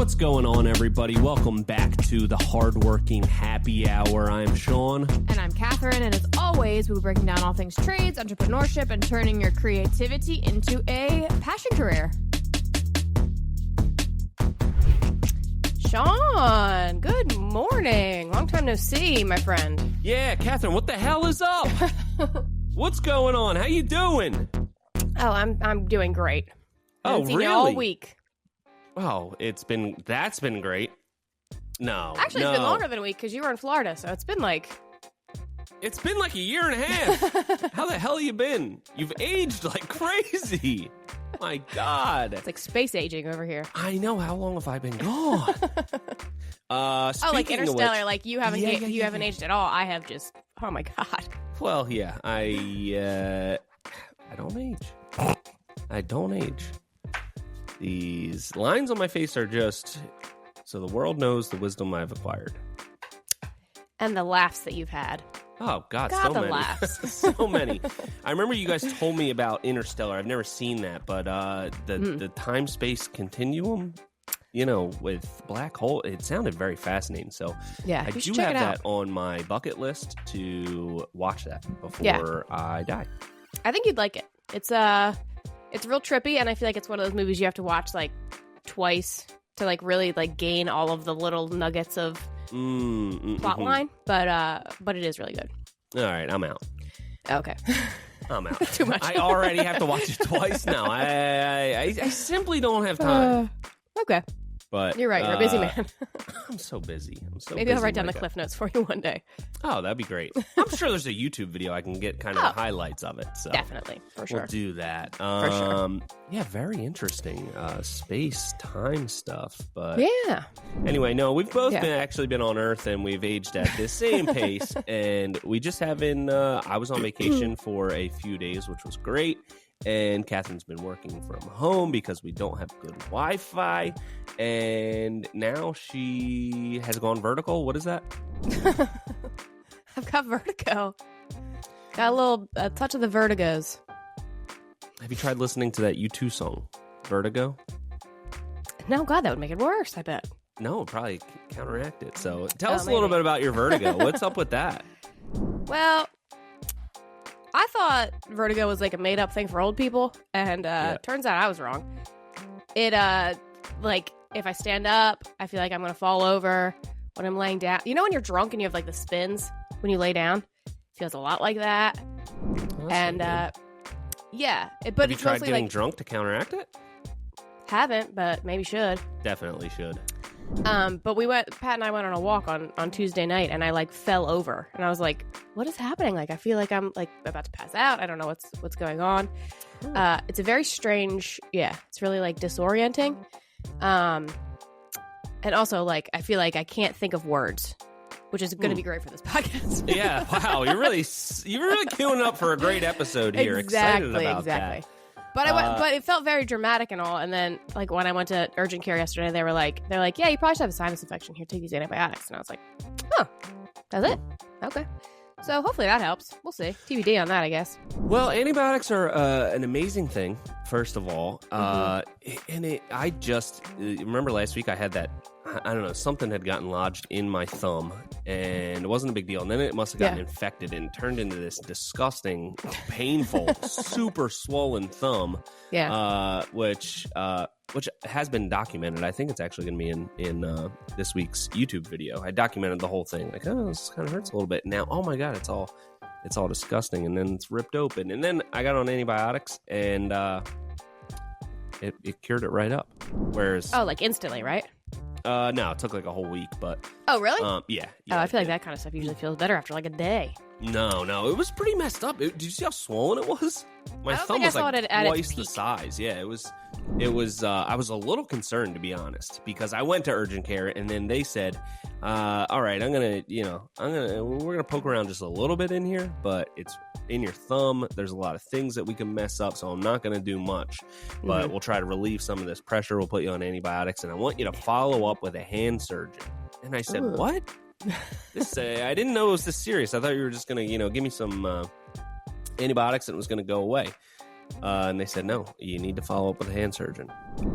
What's going on, everybody? Welcome back to the Hardworking Happy Hour. I'm Sean. And I'm Catherine, and as always, we'll be breaking down all things trades, entrepreneurship, and turning your creativity into a passion career. Sean, good morning. Long time no see, my friend. Yeah, Catherine, what the hell is up? What's going on? How you doing? Oh, I'm doing great. Oh, I've seen really? you all week. Oh, that's been great. No, Actually, it's been longer than a week because you were in Florida, so it's been like a year and a half. How the hell you been? You've aged like crazy. My God. It's like space aging over here. I know. How long have I been gone? Like Interstellar, which, like you haven't haven't aged at all. I have just, oh my God. Well, yeah, I don't age. I don't age. These lines on my face are just so the world knows the wisdom I've acquired. And the laughs that you've had. Oh, God, so the many. laughs. So many. I remember you guys told me about Interstellar. I've never seen that, but the time-space continuum, you know, with black hole, it sounded very fascinating. So yeah, I do have that on my bucket list to watch that before I die. I think you'd like it. It's real trippy, and I feel like it's one of those movies you have to watch like twice to like really like gain all of the little nuggets of plot line. But it is really good. All right, I'm out. Okay. I'm out. Too much. I already have to watch it twice now. I simply don't have time. Okay. But you're right. You're a busy man. I'm so busy. Maybe I'll write down the cliff notes for you one day. Oh, that'd be great. I'm sure there's a YouTube video I can get kind of highlights of it. So definitely, for sure. We'll do that. For sure. Yeah, very interesting space time stuff. But yeah. Anyway, no, we've both been on Earth, and we've aged at the same pace. And we just haven't. I was on vacation for a few days, which was great. And Catherine's been working from home because we don't have good Wi-Fi. And now she has gone vertical. What is that? I've got vertigo. Got a touch of the vertigos. Have you tried listening to that U2 song, Vertigo? No, God, that would make it worse, I bet. No, probably counteract it. So tell us a little bit about your vertigo. What's up with that? Well, I thought vertigo was like a made-up thing for old people, and turns out I was wrong. It, like, if I stand up, I feel like I'm going to fall over. When I'm laying down, you know when you're drunk and you have, like, the spins when you lay down? It feels a lot like that. Oh, and, yeah. But have you tried getting drunk to counteract it? Haven't, but maybe should. Definitely should. But Pat and I went on a walk on Tuesday night, and I like fell over, and I was like, what is happening? Like, I feel like I'm like about to pass out. I don't know what's going on. It's a very strange, it's really like disorienting. And also like, I feel like I can't think of words, which is going to be great for this podcast. Yeah. Wow. You're really queuing up for a great episode here. Excited about that. But it felt very dramatic and all. And then, like, when I went to urgent care yesterday, they're like, yeah, you probably should have a sinus infection. Here, take these antibiotics. And I was like, huh, that's it? Okay. So hopefully that helps. We'll see. TBD on that, I guess. Well, antibiotics are an amazing thing, first of all. And I just remember last week I had that, I don't know, something had gotten lodged in my thumb, and it wasn't a big deal. And then it must have gotten infected and turned into this disgusting, painful, super swollen thumb. Yeah. Which has been documented. I think it's actually going to be in this week's YouTube video. I documented the whole thing. Like, oh, this kind of hurts a little bit. Now, oh my God, it's all disgusting. And then it's ripped open. And then I got on antibiotics, and it cured it right up. Whereas, like instantly, right? No, it took like a whole week, but... Oh, really? Yeah. I feel like that kind of stuff usually feels better after like a day. No, it was pretty messed up. Did you see how swollen it was? My thumb was like twice the size. Yeah, it was. I was a little concerned, to be honest, because I went to urgent care, and then they said, all right, we're gonna poke around just a little bit in here, but it's in your thumb. There's a lot of things that we can mess up, so I'm not gonna do much, but we'll try to relieve some of this pressure. We'll put you on antibiotics, and I want you to follow up with a hand surgeon. And I said, what? I didn't know it was this serious. I thought you were just gonna, give me some antibiotics and it was gonna go away. And they said, no, you need to follow up with a hand surgeon.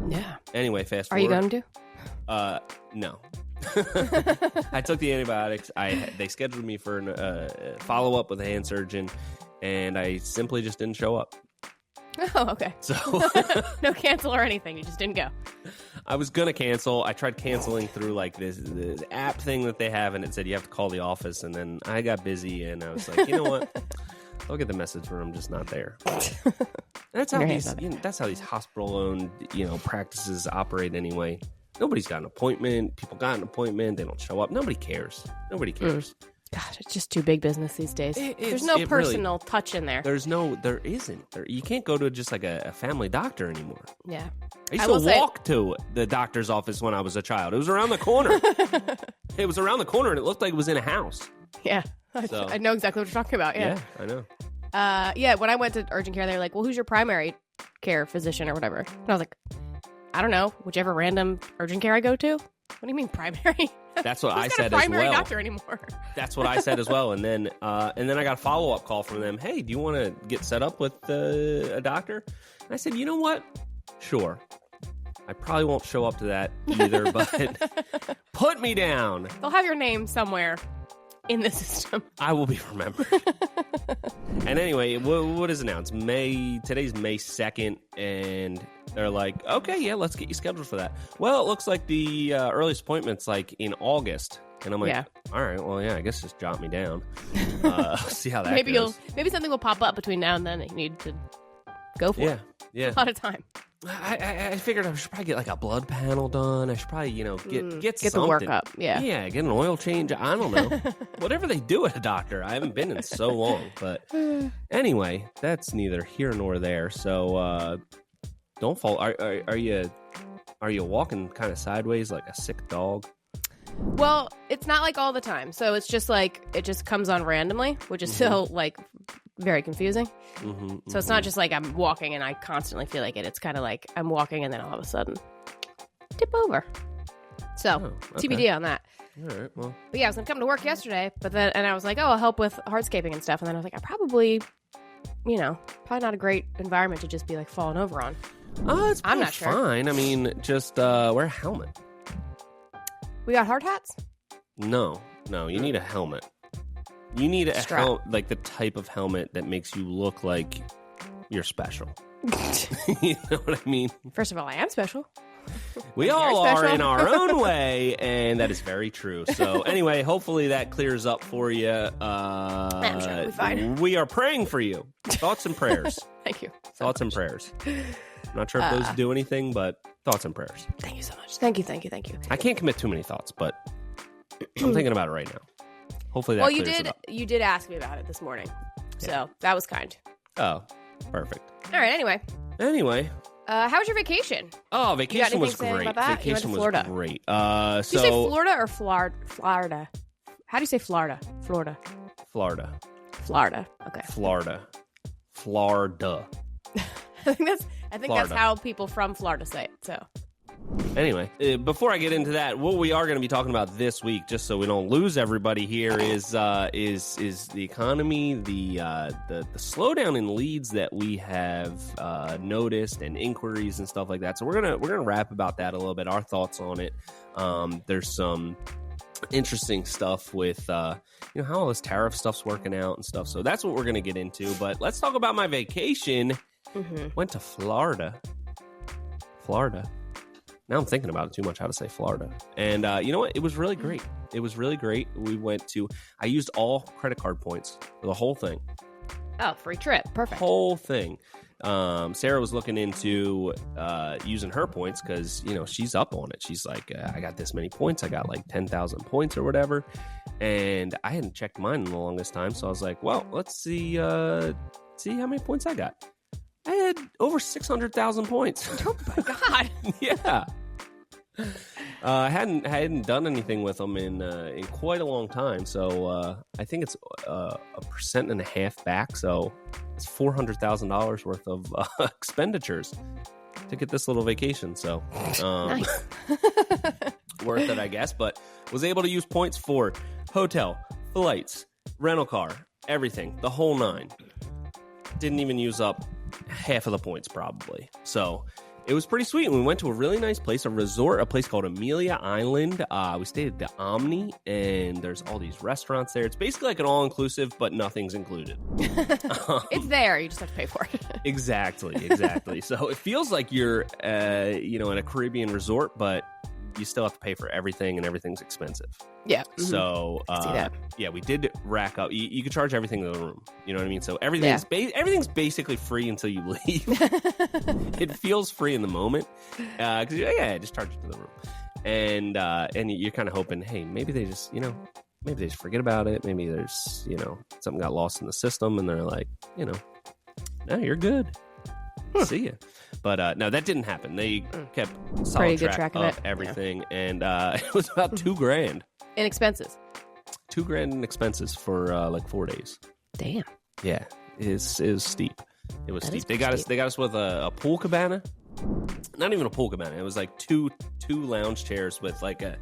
Yeah. Anyway, fast forward. Are you going to? No. I took the antibiotics. They scheduled me for a follow-up with a hand surgeon, and I simply just didn't show up. Oh, okay. So no cancel or anything. You just didn't go. I was going to cancel. I tried canceling through like this app thing that they have, and it said you have to call the office. And then I got busy, and I was like, you know what? I'll get the message when I'm just not there. That's how that's how these hospital-owned practices operate anyway. Nobody's got an appointment. People got an appointment. They don't show up. Nobody cares. Nobody cares. God, it's just too big business these days. There's no personal touch in there. There isn't. You can't go to just like a family doctor anymore. Yeah. I used to walk to the doctor's office when I was a child. It was around the corner. It was around the corner, and it looked like it was in a house. Yeah. So, I know exactly what you're talking about. Yeah, I know. When I went to urgent care, they were like, well, who's your primary care physician or whatever? And I was like, I don't know. Whichever random urgent care I go to. What do you mean primary? That's what I said as well. Primary doctor anymore. That's what I said as well. And then I got a follow-up call from them. Hey, do you want to get set up with a doctor? And I said, you know what? Sure. I probably won't show up to that either, but put me down. They'll have your name somewhere in the system. I will be remembered. And anyway, what is announced? Today's May 2nd, and they're like, okay, yeah, let's get you scheduled for that. Well, it looks like the earliest appointment's like in August. And I'm like, all right, well, yeah, I guess just jot me down. See how that goes. Maybe something will pop up between now and then that you need to go for. Yeah. A lot of time. I figured I should probably get like a blood panel done. I should probably, get the something. workup. Yeah. Yeah, get an oil change. I don't know. Whatever they do at a doctor. I haven't been in so long. But anyway, that's neither here nor there. So don't fall. Are you walking kind of sideways like a sick dog? Well, it's not like all the time. So it's just like it just comes on randomly, which is still like very confusing. So it's not just like I'm walking and I constantly feel like it. It's kind of like I'm walking and then all of a sudden tip over. So TBD on that. All right, well. But yeah, I was going to come to work yesterday, and I was like, I'll help with hardscaping and stuff. And then I was like, I probably not a great environment to just be like falling over on. It's I'm not fine. Sure. I mean, just wear a helmet. We got hard hats? No, you need a helmet. You need a helmet, like the type of helmet that makes you look like you're special. You know what I mean? First of all, I am special. We all are in our own way, and that is very true. So anyway, hopefully that clears up for you. I'm sure it'll be fine. We are praying for you. Thoughts and prayers. Thank you. Thoughts and prayers. Not sure if those do anything, but thoughts and prayers. Thank you so much. Thank you. I can't commit too many thoughts, but I'm thinking about it right now. Hopefully that clears it up. You did ask me about it this morning, so that was kind. Oh, perfect. All right, anyway. How was your vacation? Oh, vacation was great. Vacation was great. Do you say Florida or Florida? How do you say Florida? Florida. Okay. Florida. I think that's how people from Florida say it. So. Anyway, before I get into that, what we are going to be talking about this week, just so we don't lose everybody here, is the economy, the slowdown in leads that we have noticed, and inquiries and stuff like that. So we're gonna rap about that a little bit. Our thoughts on it. There's some interesting stuff with how all this tariff stuff's working out and stuff. So that's what we're gonna get into. But let's talk about my vacation. Went to Florida. Now I'm thinking about it too much how to say Florida. And you know what? It was really great. I used all credit card points for the whole thing. Oh, free trip. Perfect. Whole thing. Sarah was looking into using her points because, she's up on it. She's like, I got this many points. I got like 10,000 points or whatever. And I hadn't checked mine in the longest time. So I was like, well, let's see how many points I got. I had over 600,000 points. Oh my God. Yeah. I hadn't done anything with them in quite a long time. So I think it's 1.5% back. So it's $400,000 worth of expenditures to get this little vacation. So nice. Worth it, I guess. But was able to use points for hotel, flights, rental car, everything, the whole nine. Didn't even use up half of the points probably. So it was pretty sweet. And we went to a really nice place, a resort, a place called Amelia Island. We stayed at the Omni, and there's all these restaurants there. It's basically like an all-inclusive, but nothing's included. It's there. You just have to pay for it. Exactly. So it feels like you're, in a Caribbean resort, but you still have to pay for everything, and everything's expensive. Yeah. So, see that. Yeah, we did rack up. You could charge everything in the room. You know what I mean? So everything's basically free until you leave. It feels free in the moment because just charge it to the room, and you're kind of hoping, hey, maybe they just forget about it. Maybe there's something got lost in the system, and they're like, no, you're good. See ya. But no, that didn't happen. They kept solid track of everything, and it was about $2,000 in expenses. $2,000 in expenses for like 4 days. Damn. Yeah, it was steep. It was steep. They got us with a pool cabana. Not even a pool cabana. It was like two lounge chairs with like a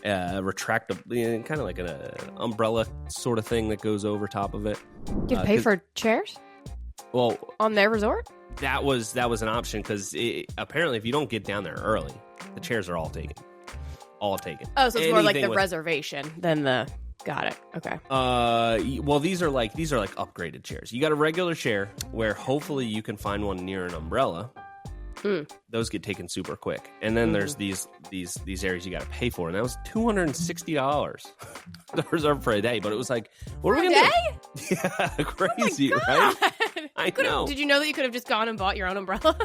retractable, kind of like an umbrella sort of thing that goes over top of it. You pay for chairs? Well, on their resort? That was an option because apparently if you don't get down there early, the chairs are all taken. Oh, so it's more like the reservation than the. Got it. Okay. Well, these are like upgraded chairs. You got a regular chair where hopefully you can find one near an umbrella. Those get taken super quick, and then there's these areas you got to pay for, and that was $260 reserved for a day. But it was like, what are we gonna do? Yeah, crazy, right? I know. Did you know that you could have just gone and bought your own umbrella?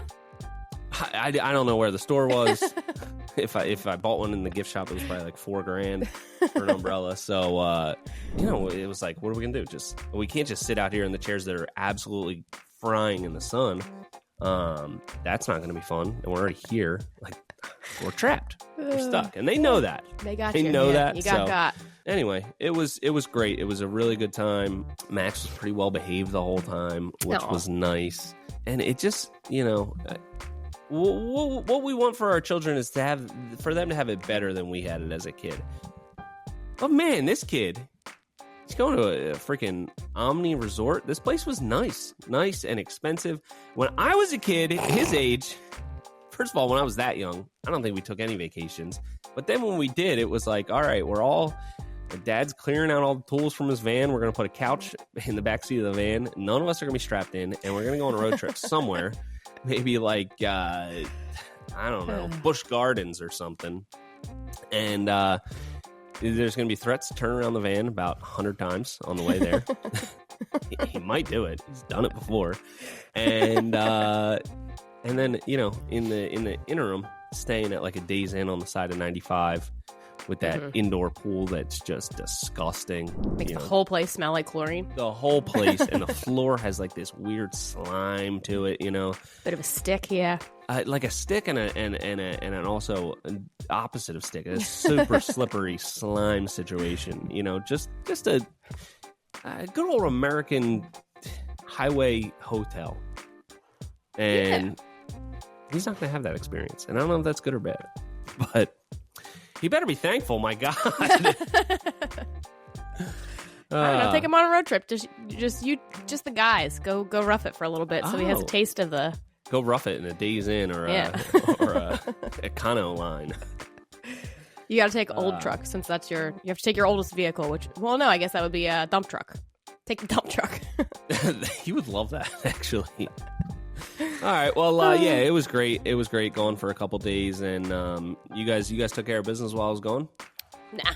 I don't know where the store was. If I bought one in the gift shop, it was probably like $4,000 for an umbrella. So it was like, what are we gonna do? We can't just sit out here in the chairs that are absolutely frying in the sun. That's not gonna be fun, and we're already here. Like, we're trapped. We're stuck, and they know that. They got you. They know that. You got. Anyway, it was great. It was a really good time. Max was pretty well behaved the whole time, which was nice. And it just, what we want for our children is for them to have it better than we had it as a kid. But man, this kid, he's going to a freaking Omni resort. This place was nice and expensive. When I was a kid, his age, first of all, when I was that young, I don't think we took any vacations. But then when we did, it was like, all right, Dad's clearing out all the tools from his van. We're going to put a couch in the backseat of the van. None of us are going to be strapped in, and we're going to go on a road trip somewhere. Maybe like, I don't know, Busch Gardens or something. And there's going to be threats to turn around the van about 100 times on the way there. He might do it. He's done it before. And then, in the interim, staying at like a Days Inn on the side of 95 with that indoor pool that's just disgusting. Makes the whole place smell like chlorine. The whole place, and the floor has like this weird slime to it, Bit of a stick, yeah. Like a stick and an also opposite of stick, a super slippery slime situation. Just a good old American highway hotel, and he's not going to have that experience. And I don't know if that's good or bad, but he better be thankful. My God. I don't know. Take him on a road trip. Just the guys. Go rough it for a little bit, so he has a taste of the. Go rough it in a Days Inn or a Econo line. You got to take old truck since that's you have to take your oldest vehicle. Which, well, no, I guess that would be a dump truck. Take the dump truck. He would love that, actually. All right. Well, yeah, it was great. It was great going for a couple days, and you guys took care of business while I was gone? Nah.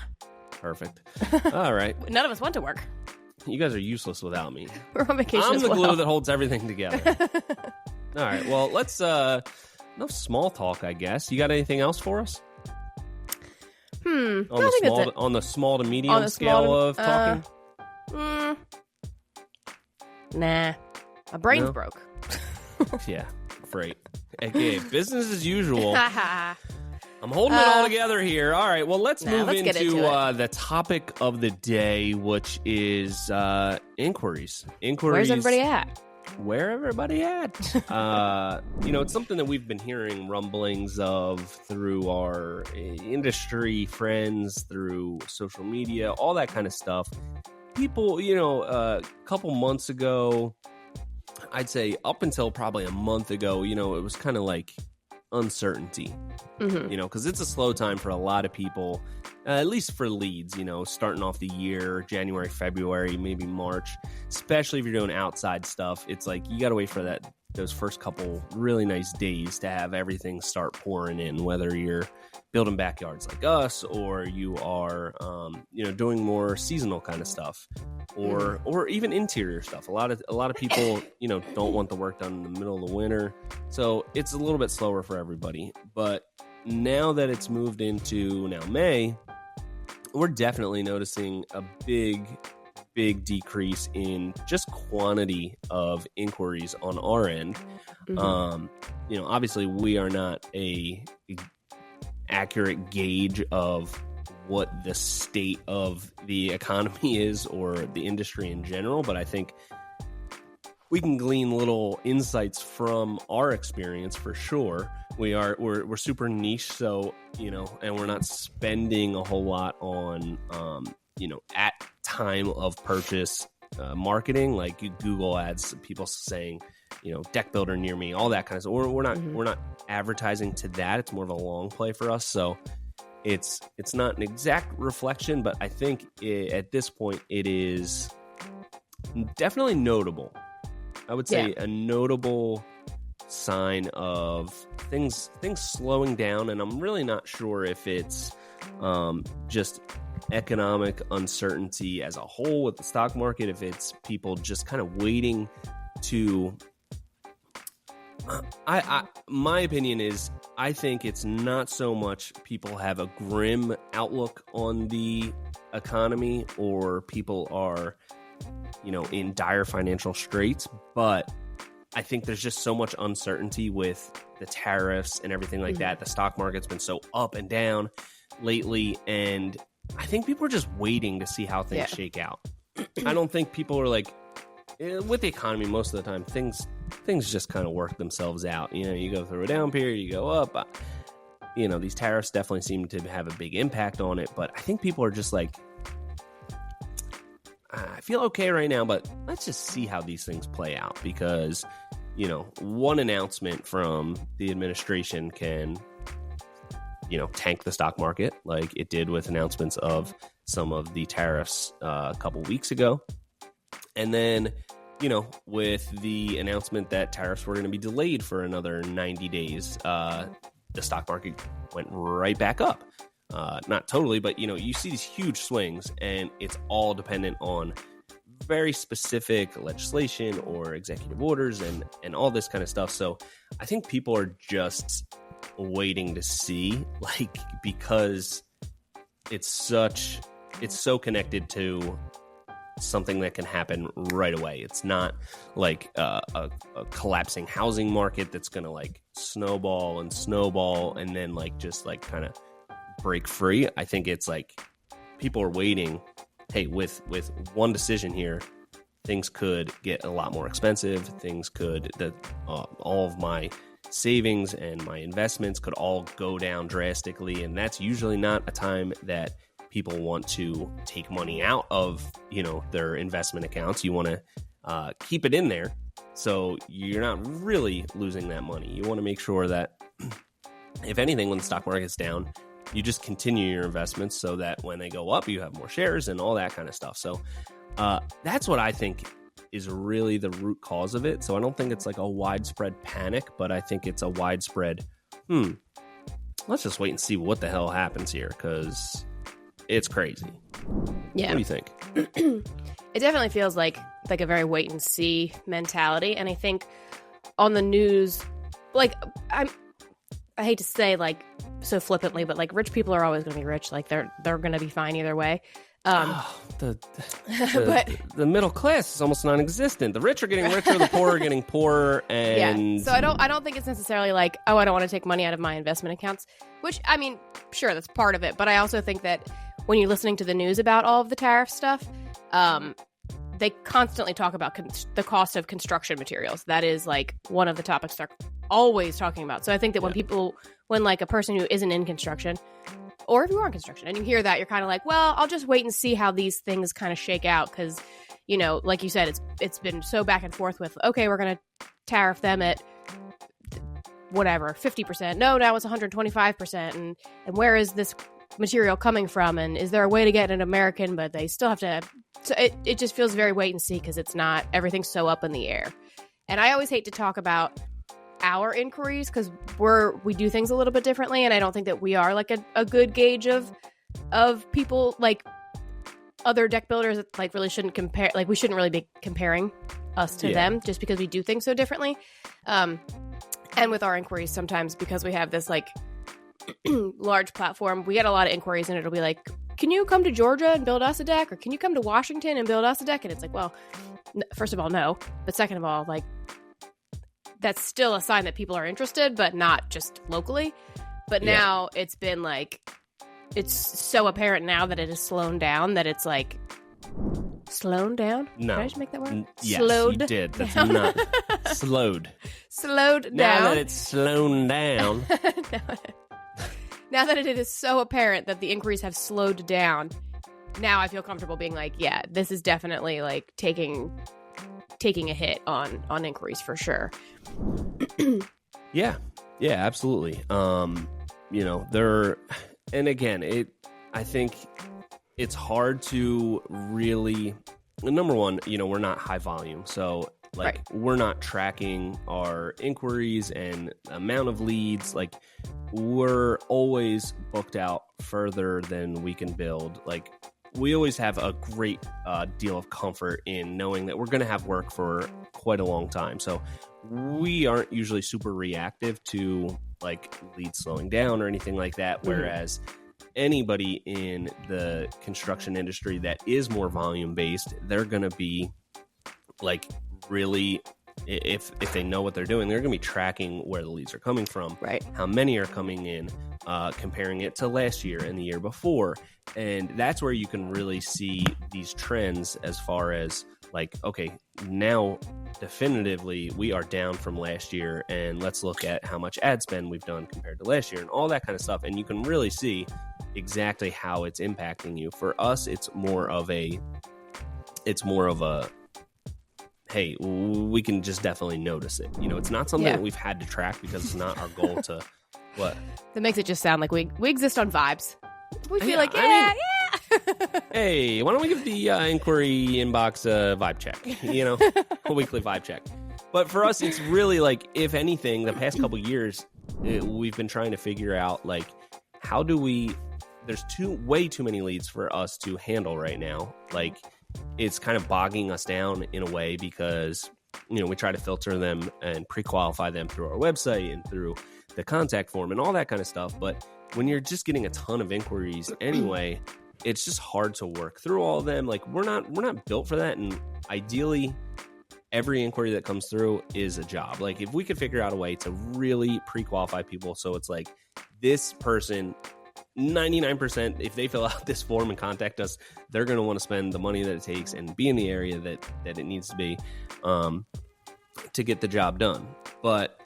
Perfect. All right. None of us went to work. You guys are useless without me. We're on vacation. I'm the glue that holds everything together. All right. Well, let's enough small talk, I guess. You got anything else for us? On the small to medium scale of talking? Nah. My brain's broke. Yeah, great. Okay, business as usual. I'm holding it all together here. All right, well, let's move into the topic of the day, which is inquiries. Where's everybody at? Where everybody at? It's something that we've been hearing rumblings of through our industry friends, through social media, all that kind of stuff. People, a couple months ago, I'd say up until probably a month ago, it was kind of like uncertainty, because it's a slow time for a lot of people, at least for leads, starting off the year, January, February, maybe March, especially if you're doing outside stuff. It's like you got to wait for those first couple really nice days to have everything start pouring in, whether you're building backyards like us or you are doing more seasonal kind of stuff or even interior stuff. A lot of people don't want the work done in the middle of the winter, so it's a little bit slower for everybody. But now that it's moved into May, we're definitely noticing a big decrease in just quantity of inquiries on our end. Obviously we are not a accurate gauge of what the state of the economy is or the industry in general, but I think we can glean little insights from our experience for sure. We're super niche, so and we're not spending a whole lot on at time of purchase marketing, like Google ads, people saying deck builder near me, all that kind of stuff. We're not advertising to that. It's more of a long play for us, so it's not an exact reflection, but I think at this point it is definitely notable. I would say a notable sign of things slowing down, and I'm really not sure if it's just economic uncertainty as a whole with the stock market, if it's people just kind of waiting to my opinion is I think it's not so much people have a grim outlook on the economy or people are in dire financial straits, but I think there's just so much uncertainty with the tariffs and everything like that. The stock market's been so up and down lately, and I think people are just waiting to see how things shake out. I don't think people are like, with the economy most of the time, things just kind of work themselves out. You go through a down period, you go up. These tariffs definitely seem to have a big impact on it, but I think people are just like, I feel okay right now, but let's just see how these things play out, because one announcement from the administration can tank the stock market like it did with announcements of some of the tariffs a couple weeks ago. And then, with the announcement that tariffs were going to be delayed for another 90 days, the stock market went right back up. Not totally, but, you see these huge swings, and it's all dependent on very specific legislation or executive orders and all this kind of stuff. So I think people are just waiting to see, because it's so connected to something that can happen right away. It's not like a collapsing housing market that's going to snowball and then just kind of break free. I think it's like people are waiting. Hey, with one decision here, things could get a lot more expensive. Things could all of my savings and my investments could all go down drastically, and that's usually not a time that people want to take money out of their investment accounts. You want to keep it in there so you're not really losing that money. You want to make sure that if anything, when the stock market's down, you just continue your investments so that when they go up, you have more shares and all that kind of stuff. So that's what I think is really the root cause of it. So I don't think it's like a widespread panic, but I think it's a widespread, let's just wait and see what the hell happens here, because it's crazy. Yeah. What do you think? It definitely feels like a very wait and see mentality. And I think on the news, I hate to say so flippantly, but rich people are always going to be rich. They're going to be fine either way. The middle class is almost non-existent. The rich are getting richer, the poor are getting poorer, and so I don't think it's necessarily I don't want to take money out of my investment accounts, which, I mean, sure, that's part of it, but I also think that when you're listening to the news about all of the tariff stuff, they constantly talk about the cost of construction materials. That is one of the topics they're always talking about. So I think that when a person who isn't in construction, or if you are in construction and you hear that, you're kind of well, I'll just wait and see how these things kind of shake out, because like you said, it's been so back and forth with, okay, we're going to tariff them at whatever, 50%. No, now it's 125%. And where is this material coming from? And is there a way to get an American, but they still have to... So it just feels very wait and see because it's not... Everything's so up in the air. And I always hate to talk about our inquiries because we do things a little bit differently, and I don't think that we are like a good gauge of people, like other deck builders that like really shouldn't compare. Like we shouldn't really be comparing us to them just because we do things so differently. And with our inquiries, sometimes because we have this like large platform, we get a lot of inquiries, and it'll be like, can you come to Georgia and build us a deck? Or can you come to Washington and build us a deck? And it's like, well, first of all, no. But second of all, like, that's still a sign that people are interested, but not just locally. But now it's been like, it's so apparent now that it is slowed down that it's like, slowed down? No. Did I just make that word? Yes, slowed you did. That's down. not slowed. Slowed down. Now that it's slowed down. Now that it is so apparent that the inquiries have slowed down, now I feel comfortable being like, yeah, this is definitely like taking a hit on inquiries for sure. Yeah, absolutely. You know, and again, I think it's hard to really, number one, you know, we're not high volume, so like we're not tracking our inquiries and amount of leads. Like we're always booked out further than we can build. Like we always have a great deal of comfort in knowing that we're going to have work for quite a long time. So we aren't usually super reactive to like leads slowing down or anything like that. Whereas anybody in the construction industry that is more volume based, they're going to be like really, if they know what they're doing, they're going to be tracking where the leads are coming from, how many are coming in, comparing it to last year and the year before. And that's where you can really see these trends as far as like, okay, now definitively we are down from last year, and let's look at how much ad spend we've done compared to last year and all that kind of stuff. And you can really see exactly how it's impacting you. For us, it's more of a hey, we can just definitely notice it. You know, it's not something that we've had to track because it's not our goal to what? That makes it just sound like we exist on vibes. We feel like, hey, why don't we give the inquiry inbox a vibe check? You know, a weekly vibe check. But for us, it's really like, if anything, the past couple years, we've been trying to figure out like, how do we? There's way too many leads for us to handle right now. Like, it's kind of bogging us down in a way because, you know, we try to filter them and pre-qualify them through our website and through the contact form and all that kind of stuff. But when you're just getting a ton of inquiries anyway, it's just hard to work through all of them. Like we're not built for that. And ideally, every inquiry that comes through is a job. Like if we could figure out a way to really pre-qualify people, so it's like this person, 99%, if they fill out this form and contact us, they're going to want to spend the money that it takes and be in the area that it needs to be to get the job done. But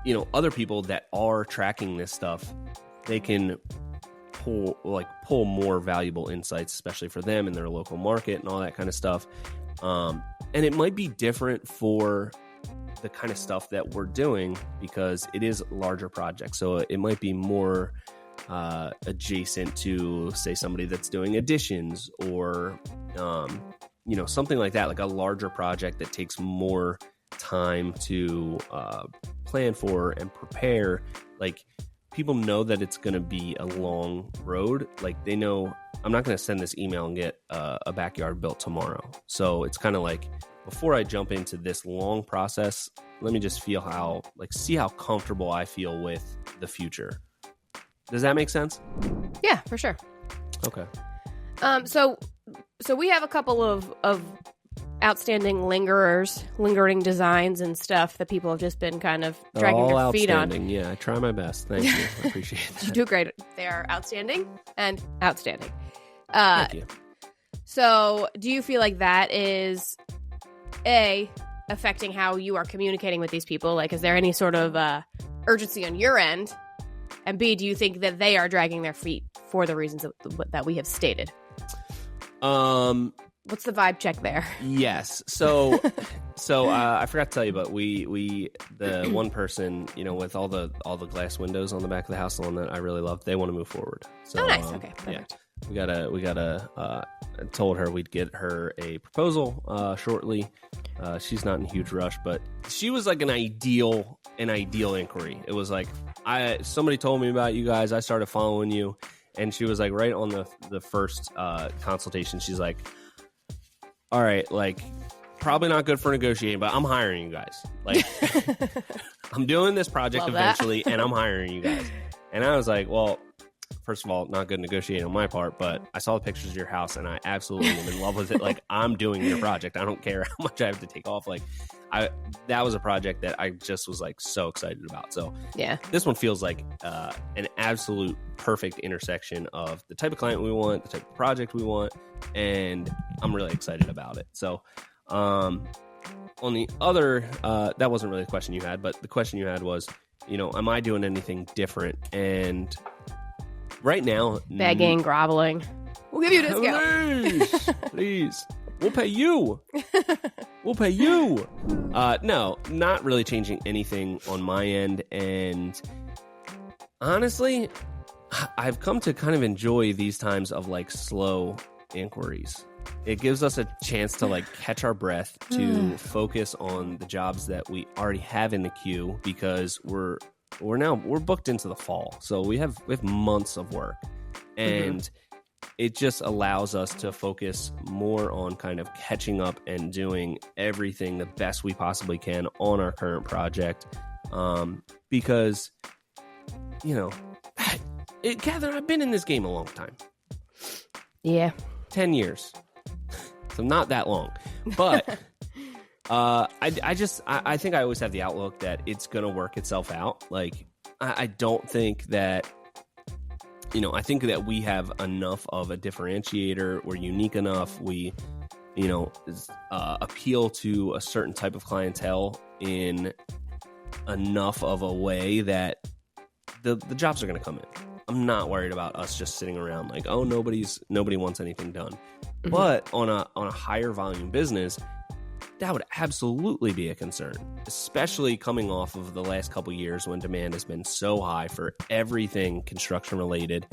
you know, other people that are tracking this stuff, they can pull more valuable insights, especially for them in their local market and all that kind of stuff. And it might be different for the kind of stuff that we're doing because it is larger projects. So it might be more adjacent to, say, somebody that's doing additions or, you know, something like that, like a larger project that takes more time to plan for and prepare. Like people know that it's going to be a long road. Like they know I'm not going to send this email and get a backyard built tomorrow. So it's kind of like, before I jump into this long process, let me just see how comfortable I feel with the future. Does that make sense? Yeah, for sure. Okay. So we have a couple of outstanding lingering designs and stuff that people have just been kind of dragging their feet on. Yeah, I try my best. Thank you. I appreciate that. You do great. They are outstanding and outstanding. Thank you. So do you feel like that is affecting how you are communicating with these people? Like, is there any sort of urgency on your end? And B, do you think that they are dragging their feet for the reasons that we have stated? What's the vibe check there? Yes. So So I forgot to tell you, but we the one person, with all the glass windows on the back of the house, the one that I really love, they want to move forward. So, nice. Okay, perfect. Yeah, we gotta. I told her we'd get her a proposal shortly. She's not in a huge rush, but she was like an ideal inquiry. It was like somebody told me about you guys. I started following you, and she was like right on the first consultation. She's like, all right, like probably not good for negotiating, but I'm hiring you guys. Like I'm doing this project eventually, and I'm hiring you guys. And I was like, well, first of all, not good negotiating on my part, but I saw the pictures of your house and I absolutely am in love with it. Like I'm doing your project. I don't care how much I have to take off. Like that was a project that I just was like so excited about. So yeah, this one feels like an absolute perfect intersection of the type of client we want, the type of project we want, and I'm really excited about it. So on the other, that wasn't really a question you had, but the question you had was, am I doing anything different? And right now, begging, groveling. We'll give you a discount. Please. We'll pay you. We'll pay you. No, not really changing anything on my end. And honestly, I've come to kind of enjoy these times of like slow inquiries. It gives us a chance to like catch our breath, to focus on the jobs that we already have in the queue, because we're booked into the fall. So we have months of work, and it just allows us to focus more on kind of catching up and doing everything the best we possibly can on our current project. Because, Catherine, I've been in this game a long time. Yeah. 10 years. So not that long. But I think I always have the outlook that it's going to work itself out. Like, I don't think that, I think that we have enough of a differentiator. We're unique enough. We, appeal to a certain type of clientele in enough of a way that the jobs are going to come in. I'm not worried about us just sitting around like, oh, nobody wants anything done. Mm-hmm. But on a higher volume business, that would absolutely be a concern, especially coming off of the last couple of years when demand has been so high for everything construction related.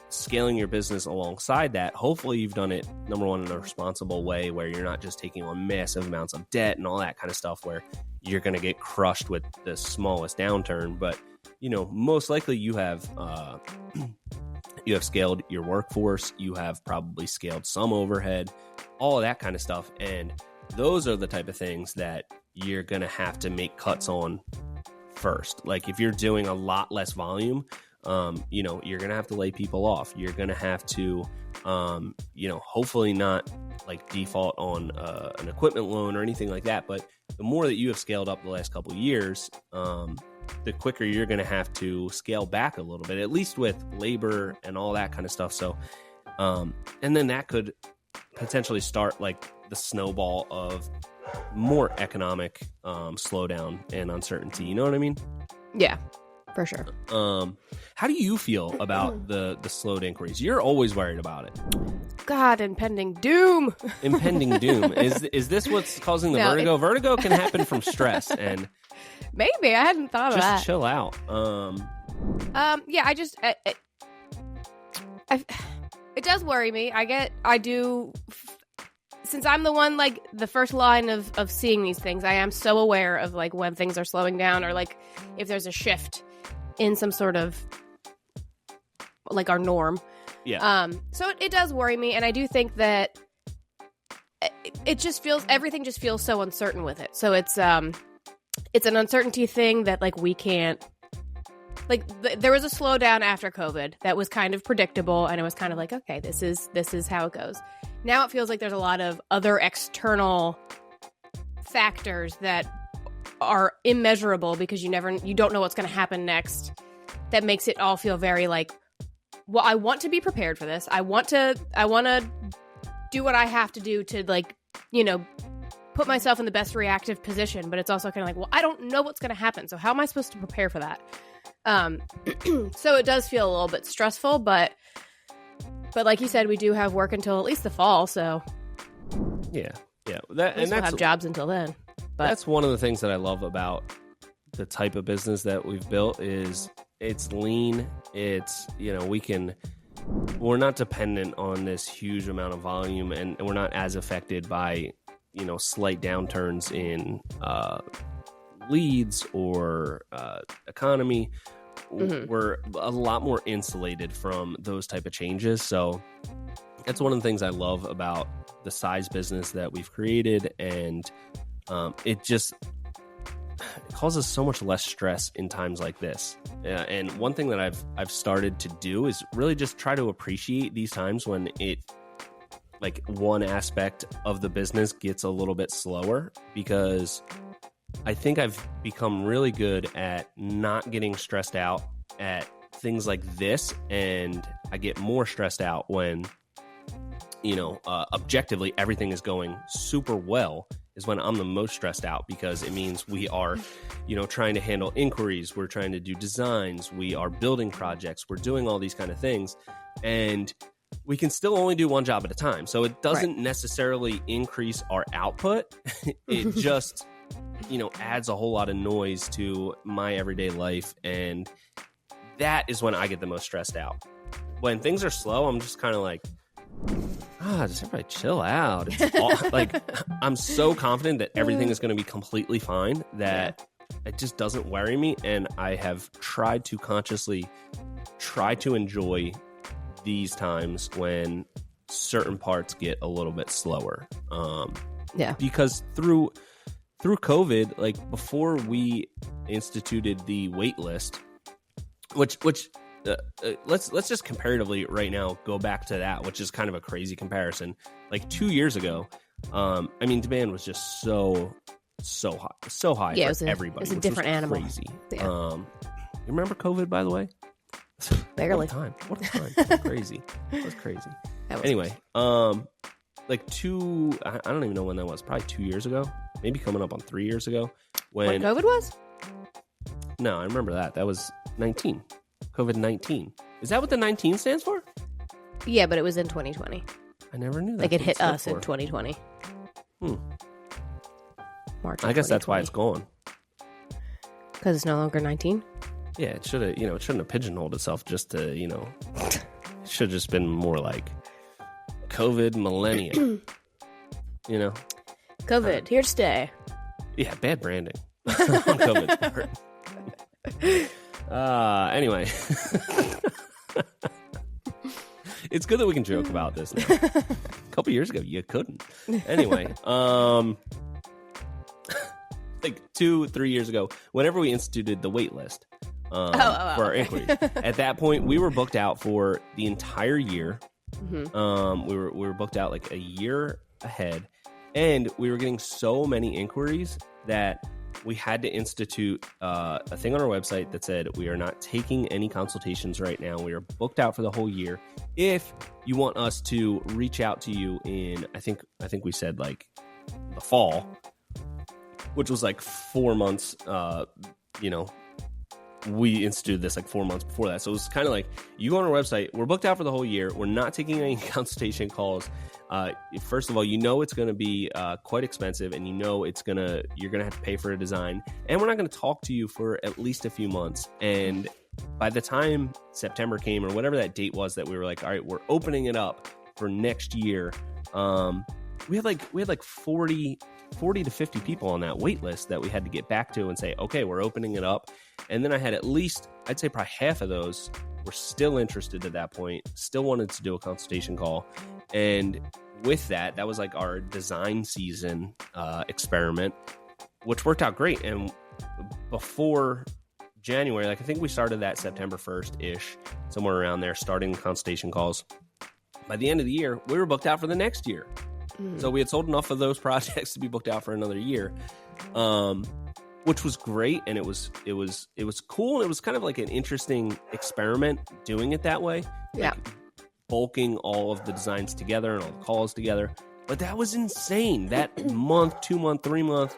Scaling your business alongside that, hopefully you've done it, number one, in a responsible way where you're not just taking on massive amounts of debt and all that kind of stuff where you're going to get crushed with the smallest downturn. But, most likely you have scaled your workforce, you have probably scaled some overhead, all of that kind of stuff. And those are the type of things that you're going to have to make cuts on first. Like if you're doing a lot less volume, you're going to have to lay people off. You're going to have to, hopefully not like default on an equipment loan or anything like that. But the more that you have scaled up the last couple of years, the quicker you're going to have to scale back a little bit, at least with labor and all that kind of stuff. So, and then that could potentially start like the snowball of more economic slowdown and uncertainty. You know what I mean? Yeah, for sure. How do you feel about the slowed inquiries? You're always worried about it. God, impending doom. Impending doom. Is this what's causing the vertigo? Vertigo can happen from stress, and maybe I hadn't thought of that. Just chill out. Yeah, it does worry me. Since I'm the one, like, the first line of seeing these things, I am so aware of, like, when things are slowing down or, like, if there's a shift in some sort of, like, our norm. Yeah. So it does worry me, and I do think that everything just feels so uncertain with it. So it's an uncertainty thing that, like, we can't, like, there was a slowdown after COVID that was kind of predictable, and it was kind of like, okay, this is how it goes. Now it feels like there's a lot of other external factors that are immeasurable because you don't know what's going to happen next. That makes it all feel very like, well, I want to be prepared for this. I want to do what I have to do to, like, put myself in the best reactive position. But it's also kind of like, well, I don't know what's going to happen. So how am I supposed to prepare for that? So it does feel a little bit stressful, but like you said, we do have work until at least the fall. So yeah. Yeah, and we'll have jobs until then. But that's one of the things that I love about the type of business that we've built is it's lean. It's, we're not dependent on this huge amount of volume, and we're not as affected by, slight downturns in leads or economy. Mm-hmm. We're a lot more insulated from those type of changes. So that's one of the things I love about the size business that we've created, and it causes so much less stress in times like this. And one thing that I've started to do is really just try to appreciate these times when one aspect of the business gets a little bit slower, because I think I've become really good at not getting stressed out at things like this, and I get more stressed out when objectively everything is going super well, is when I'm the most stressed out, because it means we are, trying to handle inquiries, we're trying to do designs, we are building projects, we're doing all these kind of things, and we can still only do one job at a time. So it doesn't necessarily increase our output. It just, adds a whole lot of noise to my everyday life, and that is when I get the most stressed out. When things are slow, I'm just kind of like, just everybody chill out. It's I'm so confident that everything is going to be completely fine that it just doesn't worry me. And I have tried to consciously try to enjoy these times when certain parts get a little bit slower. Because through COVID, before we instituted the wait list, which let's just comparatively right now go back to that, which is kind of a crazy comparison. 2 years ago, demand was just so high for everybody. It was a different animal. Crazy. Yeah. You remember COVID, by the way? Barely. What a time. Crazy. It was crazy. Anyway, I don't even know when that was. Probably 2 years ago. Maybe coming up on 3 years ago. When COVID was? No, I remember that. That was 19. COVID-19. Is that what the 19 stands for? Yeah, but it was in 2020. I never knew that. It hit us in 2020. March. I guess that's why it's gone. Because it's no longer 19? Yeah, it should have, it shouldn't have pigeonholed itself just to, it should have just been more like COVID millennium. COVID, here to stay. Yeah, bad branding on COVID's part. Anyway. It's good that we can joke about this now. A couple years ago, you couldn't. Anyway, 2-3 years ago, whenever we instituted the wait list for our inquiries, at that point, we were booked out for the entire year. Mm-hmm. We were booked out a year ahead, and we were getting so many inquiries that we had to institute a thing on our website that said we are not taking any consultations right now. We are booked out for the whole year. If you want us to reach out to you in, I think we said the fall, which was 4 months. We instituted this 4 months before that. So it was kind of you go on our website, we're booked out for the whole year. We're not taking any consultation calls. First of all, it's going to be quite expensive, and you're going to have to pay for a design, and we're not going to talk to you for at least a few months. And by the time September came, or whatever that date was that we were all right, we're opening it up for next year. We had 40 to 50 people on that wait list that we had to get back to and say, okay, we're opening it up. And then I had at least, I'd say probably half of those were still interested at that point, still wanted to do a consultation call. And with that was our design season experiment, which worked out great. And before January, I think we started that September 1st-ish, somewhere around there, starting consultation calls. By the end of the year, we were booked out for the next year. So we had sold enough of those projects to be booked out for another year, which was great, and it was cool. It was kind of an interesting experiment doing it that way, bulking all of the designs together and all the calls together. But that was insane. That month, 2 month, 3 month,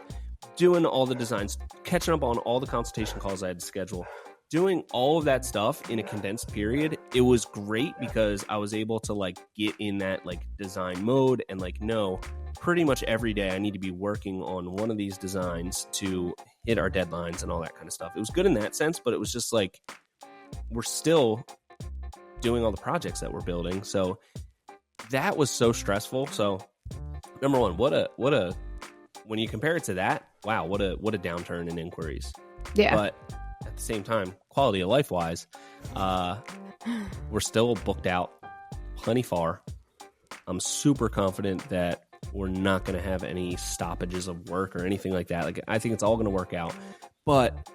doing all the designs, catching up on all the consultation calls I had to schedule. Doing all of that stuff in a condensed period, it was great because I was able to get in that design mode and know, pretty much every day I need to be working on one of these designs to hit our deadlines and all that kind of stuff. It was good in that sense, but it was just like we're still doing all the projects that we're building. So that was so stressful. So number one, what a when you compare it to that, wow, what a downturn in inquiries. Yeah. But at the same time, quality of life wise, we're still booked out plenty far. I'm super confident that we're not going to have any stoppages of work or anything like that. Like, I think it's all going to work out. But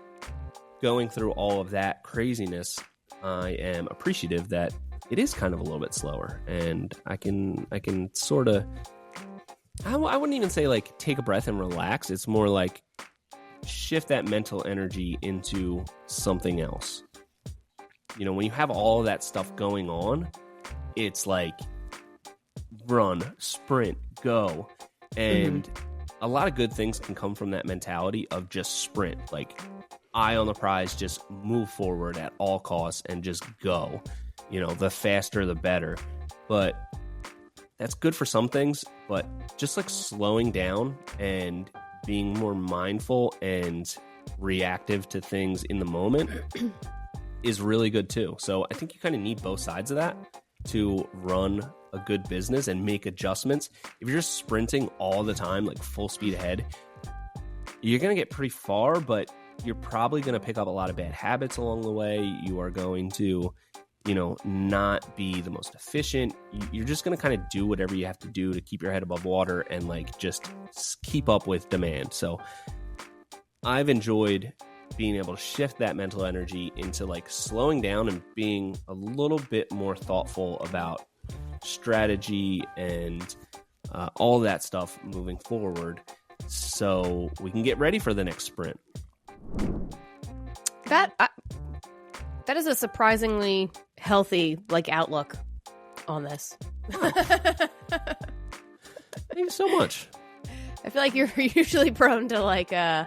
going through all of that craziness, I am appreciative that it is kind of a little bit slower, and I can sort of, I wouldn't even say like take a breath and relax. It's more like shift that mental energy into something else. You know, when you have all of that stuff going on, it's like run, sprint, go. And a lot of good things can come from that mentality of just sprint, like eye on the prize, just move forward at all costs and just go. You know, the faster, the better. But that's good for some things, but just like slowing down and being more mindful and reactive to things in the moment is really good too. So I think you kind of need both sides of that to run a good business and make adjustments. If you're just sprinting all the time, like full speed ahead, you're going to get pretty far, but you're probably going to pick up a lot of bad habits along the way. You are going to, you know, not be the most efficient. You're just going to kind of do whatever you have to do to keep your head above water and like just keep up with demand. So I've enjoyed being able to shift that mental energy into like slowing down and being a little bit more thoughtful about strategy and all that stuff moving forward, so we can get ready for the next sprint. That is a surprisingly healthy like outlook on this. Oh. Thank you so much. I feel like you're usually prone to like I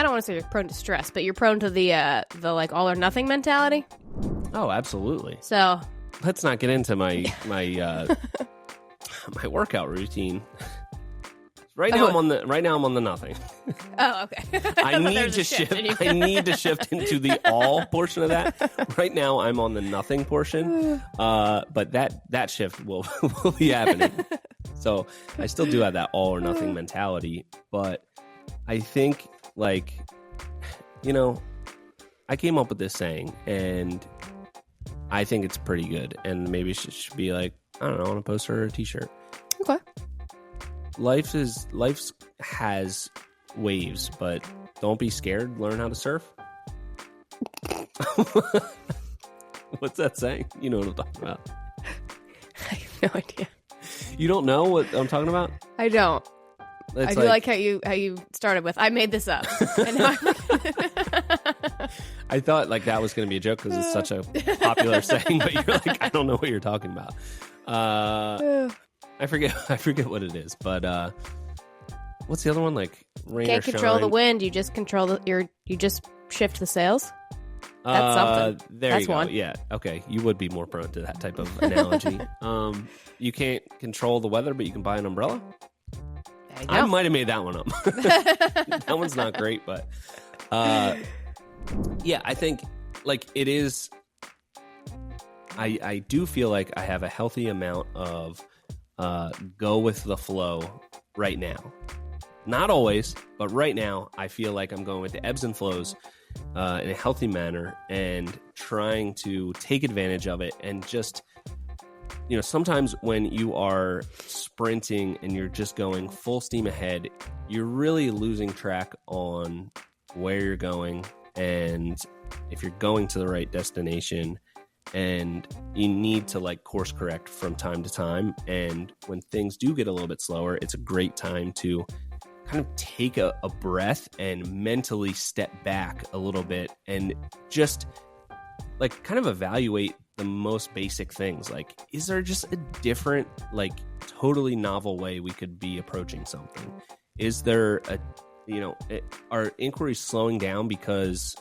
don't want to say you're prone to stress, but you're prone to the like all or nothing mentality. Oh, absolutely. So let's not get into my my workout routine. Right now I'm on the nothing. Oh, okay. I need to shift. I need to shift into the all portion of that. Right now I'm on the nothing portion. But that shift will be happening. So I still do have that all or nothing mentality, but I think, like, you know, I came up with this saying and I think it's pretty good, and maybe it should be like, I don't know, on a poster or a t-shirt. Okay. Life has waves, but don't be scared. Learn how to surf. What's that saying? You know what I'm talking about. I have no idea. You don't know what I'm talking about? I don't. It's I do like how you started with, I made this up. And now I thought like that was going to be a joke because it's such a popular saying, but you're like, I don't know what you're talking about. I forget what it is, but what's the other one? Like rain can't or control shine. the wind, you just control you just shift the sails. That's something. That's you go. One. Yeah. Okay. You would be more prone to that type of analogy. You can't control the weather, but you can buy an umbrella. I might have made that one up. That one's not great, but yeah, I think like it is. I do feel like I have a healthy amount of go with the flow right now. Not always, but right now I feel like I'm going with the ebbs and flows in a healthy manner and trying to take advantage of it. And just, you know, sometimes when you are sprinting and you're just going full steam ahead, you're really losing track on where you're going and if you're going to the right destination. And you need to like course correct from time to time. And when things do get a little bit slower, it's a great time to kind of take a breath and mentally step back a little bit and just like kind of evaluate the most basic things. Like, is there just a different, like totally novel way we could be approaching something? Is there a, you know, are inquiries slowing down because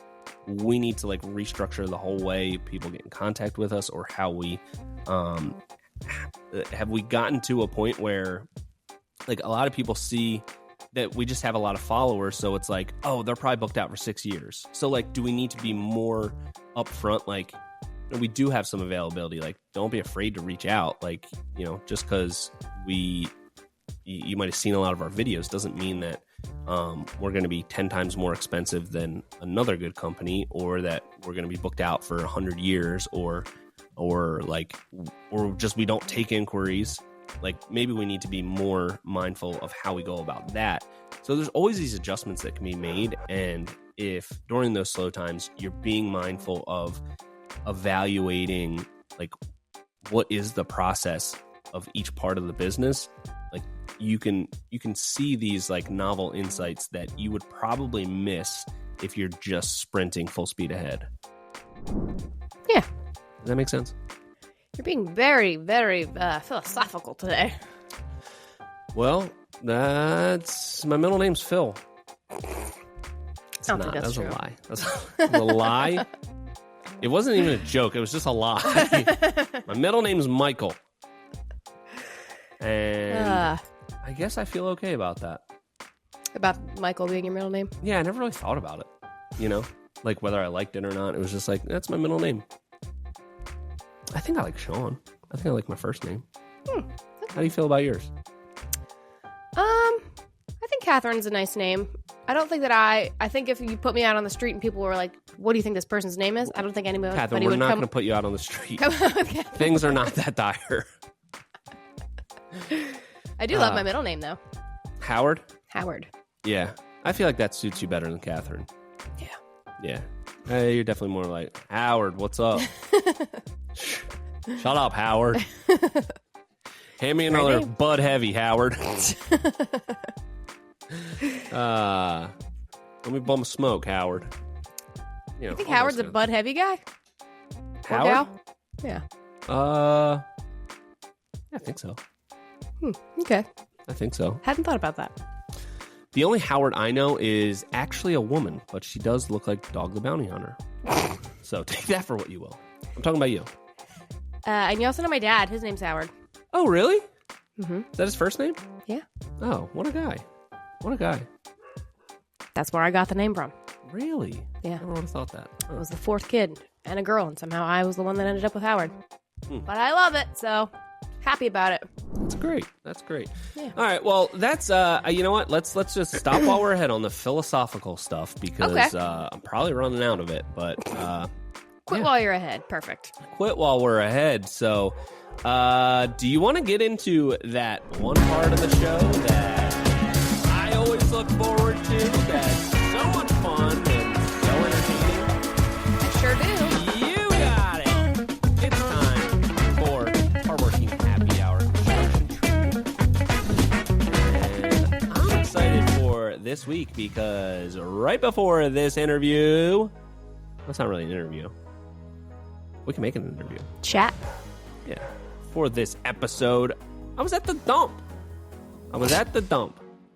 we need to like restructure the whole way people get in contact with us, or how we have we gotten to a point where like a lot of people see that we just have a lot of followers, so it's like, oh, they're probably booked out for 6 years. So like, do we need to be more upfront? Like, we do have some availability. Like, don't be afraid to reach out. Like, you know, just because you might have seen a lot of our videos doesn't mean that we're going to be 10 times more expensive than another good company, or that we're going to be booked out for 100 years, or just we don't take inquiries. Like, maybe we need to be more mindful of how we go about that. So there's always these adjustments that can be made. And if during those slow times, you're being mindful of evaluating, like, what is the process of each part of the business, like, you can see these like novel insights that you would probably miss if you're just sprinting full speed ahead. Yeah. Does that make sense? You're being very, very philosophical today. Well, that's my middle name's Phil. It's not. That's true. A lie. That's a lie. It wasn't even a joke. It was just a lie. My middle name's Michael. And I guess I feel okay about that. About Michael being your middle name? Yeah, I never really thought about it. You know, like whether I liked it or not. It was just like, that's my middle name. I think I like Sean. I think I like my first name. Okay. How do you feel about yours? I think Catherine's a nice name. I don't think that I think if you put me out on the street and people were like, what do you think this person's name is? I don't think anybody Catherine, we're not going to put you out on the street. Things are not that dire. I do love my middle name, though. Howard? Howard. Yeah. I feel like that suits you better than Catherine. Yeah. Yeah. Hey, you're definitely more like, Howard, what's up? Shut up, Howard. Hand me another Bud Heavy, Howard. Let me bum a smoke, Howard. You think Howard's a Bud Heavy guy? Howard? Yeah. I think so. Okay. I think so. Hadn't thought about that. The only Howard I know is actually a woman, but she does look like Dog the Bounty Hunter. So take that for what you will. I'm talking about you. And you also know my dad. His name's Howard. Oh, really? Mm-hmm. Is that his first name? Yeah. Oh, what a guy. What a guy. That's where I got the name from. Really? Yeah. I never would have thought that. I was the fourth kid and a girl, and somehow I was the one that ended up with Howard. But I love it, so happy about it. That's great. That's great. Yeah. All right. Well, that's you know what? Let's just stop while we're ahead on the philosophical stuff, because I'm probably running out of it. But quit while you're ahead. Perfect. Quit while we're ahead. So, do you want to get into that one part of the show that I always look forward to? That's so much fun and so entertaining. I sure do. You got it. It's time for our working happy hour construction tree. And I'm excited for this week because right before this interview, that's not really an interview. We can make it an interview. Chat. Yeah. For this episode, I was at the dump.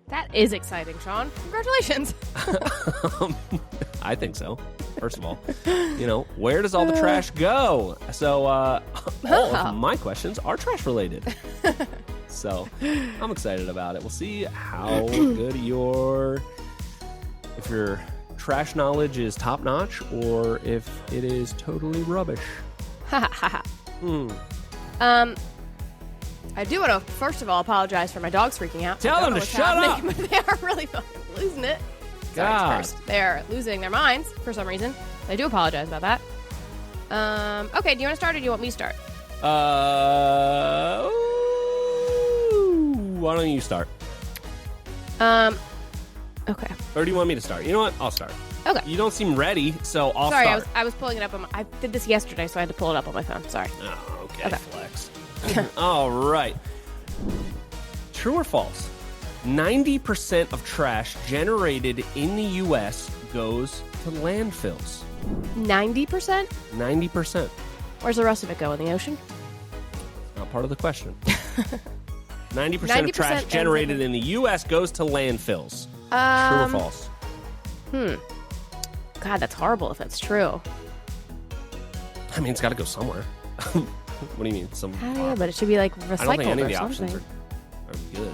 That is exciting, Sean. Congratulations. I think so. First of all, where does all the trash go? So all of my questions are trash related. So I'm excited about it. We'll see how good if your trash knowledge is top notch or if it is totally rubbish. I do want to, first of all, apologize for my dogs freaking out. Tell them to shut up! They are really fucking losing it. God. They're losing their minds for some reason. I do apologize about that. Okay, do you want to start or do you want me to start? Why don't you start? Okay. Or do you want me to start? You know what? I'll start. Okay. You don't seem ready, so I'll start. Sorry, I was pulling it up. I did this yesterday, so I had to pull it up on my phone. Sorry. Oh, okay. Flex. All right. True or false? 90% of trash generated in the U.S. goes to landfills. 90%? 90%. Where's the rest of it go? In the ocean? Not part of the question. 90% of trash generated in the U.S. goes to landfills. True or false? Okay, God, that's horrible if that's true. I mean, it's got to go somewhere. What do you mean? Yeah, but it should be like recycled. I don't think any of the something. options are good.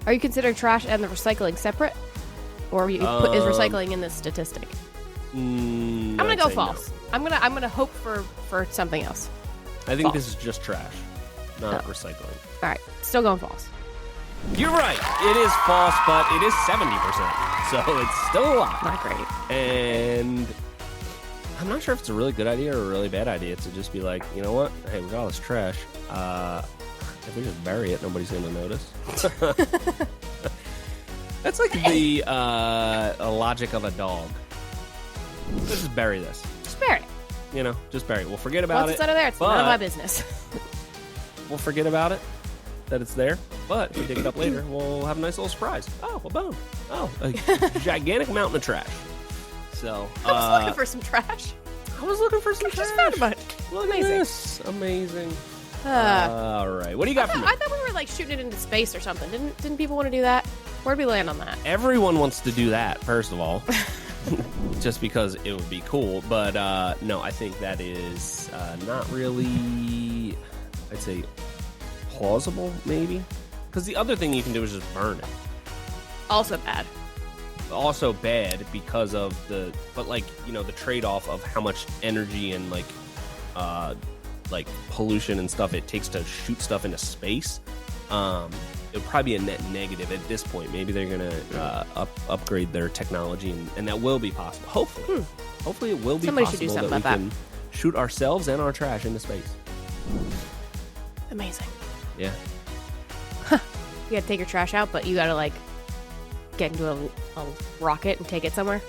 Are you considering trash and the recycling separate? Or is recycling in this statistic? I'm gonna go false. No. I'm gonna hope for something else. I think this is just trash, not recycling. All right, still going false. You're right. It is false, but it is 70%, so it's still a lot. Not great. And I'm not sure if it's a really good idea or a really bad idea to just be like, you know what? Hey, we got all this trash. If we just bury it, nobody's going to notice. That's like the logic of a dog. Let's just bury this. Just bury it. You know, just bury it. We'll forget about it. Once it's out of there, it's none of my business. We'll forget about it, that it's there. But if we dig it up later, we'll have a nice little surprise. Oh, a bone. Oh, a gigantic mountain of trash. So I was looking for some trash. I was looking for some trash. Just found a bunch. Look at this. Amazing. All right. What do you got for me? I thought we were like shooting it into space or something. Didn't people want to do that? Where'd we land on that? Everyone wants to do that, first of all. Just because it would be cool. But no, I think that is not really, I'd say, plausible, maybe. Because the other thing you can do is just burn it. Also bad. Also bad because of the trade-off of how much energy and like pollution and stuff it takes to shoot stuff into space. It would probably be a net negative at this point. Maybe they're gonna upgrade their technology and that will be possible. Hopefully it will be Somebody possible should do something that we about can shoot ourselves and our trash into space. Amazing. Yeah. You gotta take your trash out, but you gotta like get into a rocket and take it somewhere.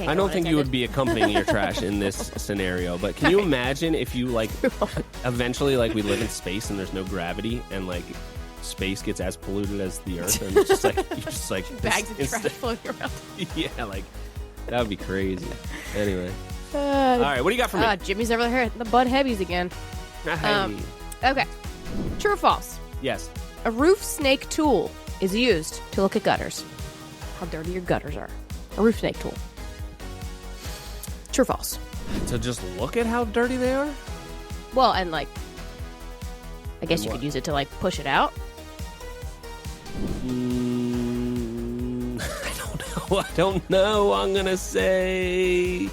I don't think you would be accompanying your trash in this scenario, but can you imagine if you like eventually like we live in space and there's no gravity and like space gets as polluted as the Earth and it's just like you just like bags of trash floating around. Yeah, like that would be crazy. Anyway, all right, what do you got for me? Jimmy's over here, the Bud Heavies again. Okay, true or false? Yes. A roof snake tool is used to look at gutters. How dirty your gutters are. A roof snake tool. True or false? To just look at how dirty they are? Well, and like, I guess you could use it to like push it out. I don't know. I'm going to say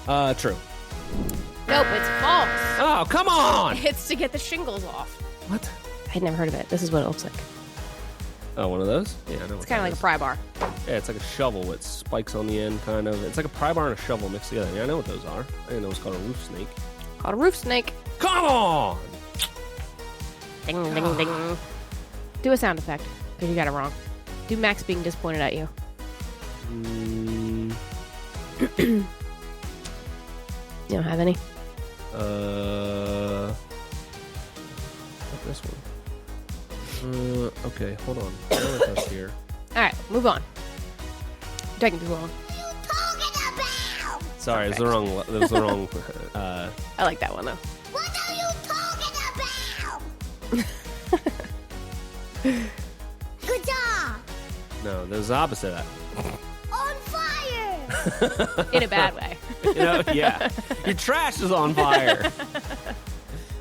true. Nope, it's false. Oh, come on. It's to get the shingles off. What? I'd never heard of it. This is what it looks like. Oh, one of those? Yeah, I know. It's kind of like a pry bar. Yeah, it's like a shovel with spikes on the end, kind of. It's like a pry bar and a shovel mixed together. Yeah, I know what those are. I didn't know it was called a roof snake. Called a roof snake. Come on! Ding, ding, ding. Do a sound effect, because you got it wrong. Do Max being disappointed at you. You don't have any? Not this one. Okay, hold on. I know what that's here. Alright, move on. You're taking too long. What are you talking about? Sorry, it was the wrong. I like that one though. What are you talking about? Good job. No, there's the opposite of that. On fire. In a bad way. Yeah. Your trash is on fire.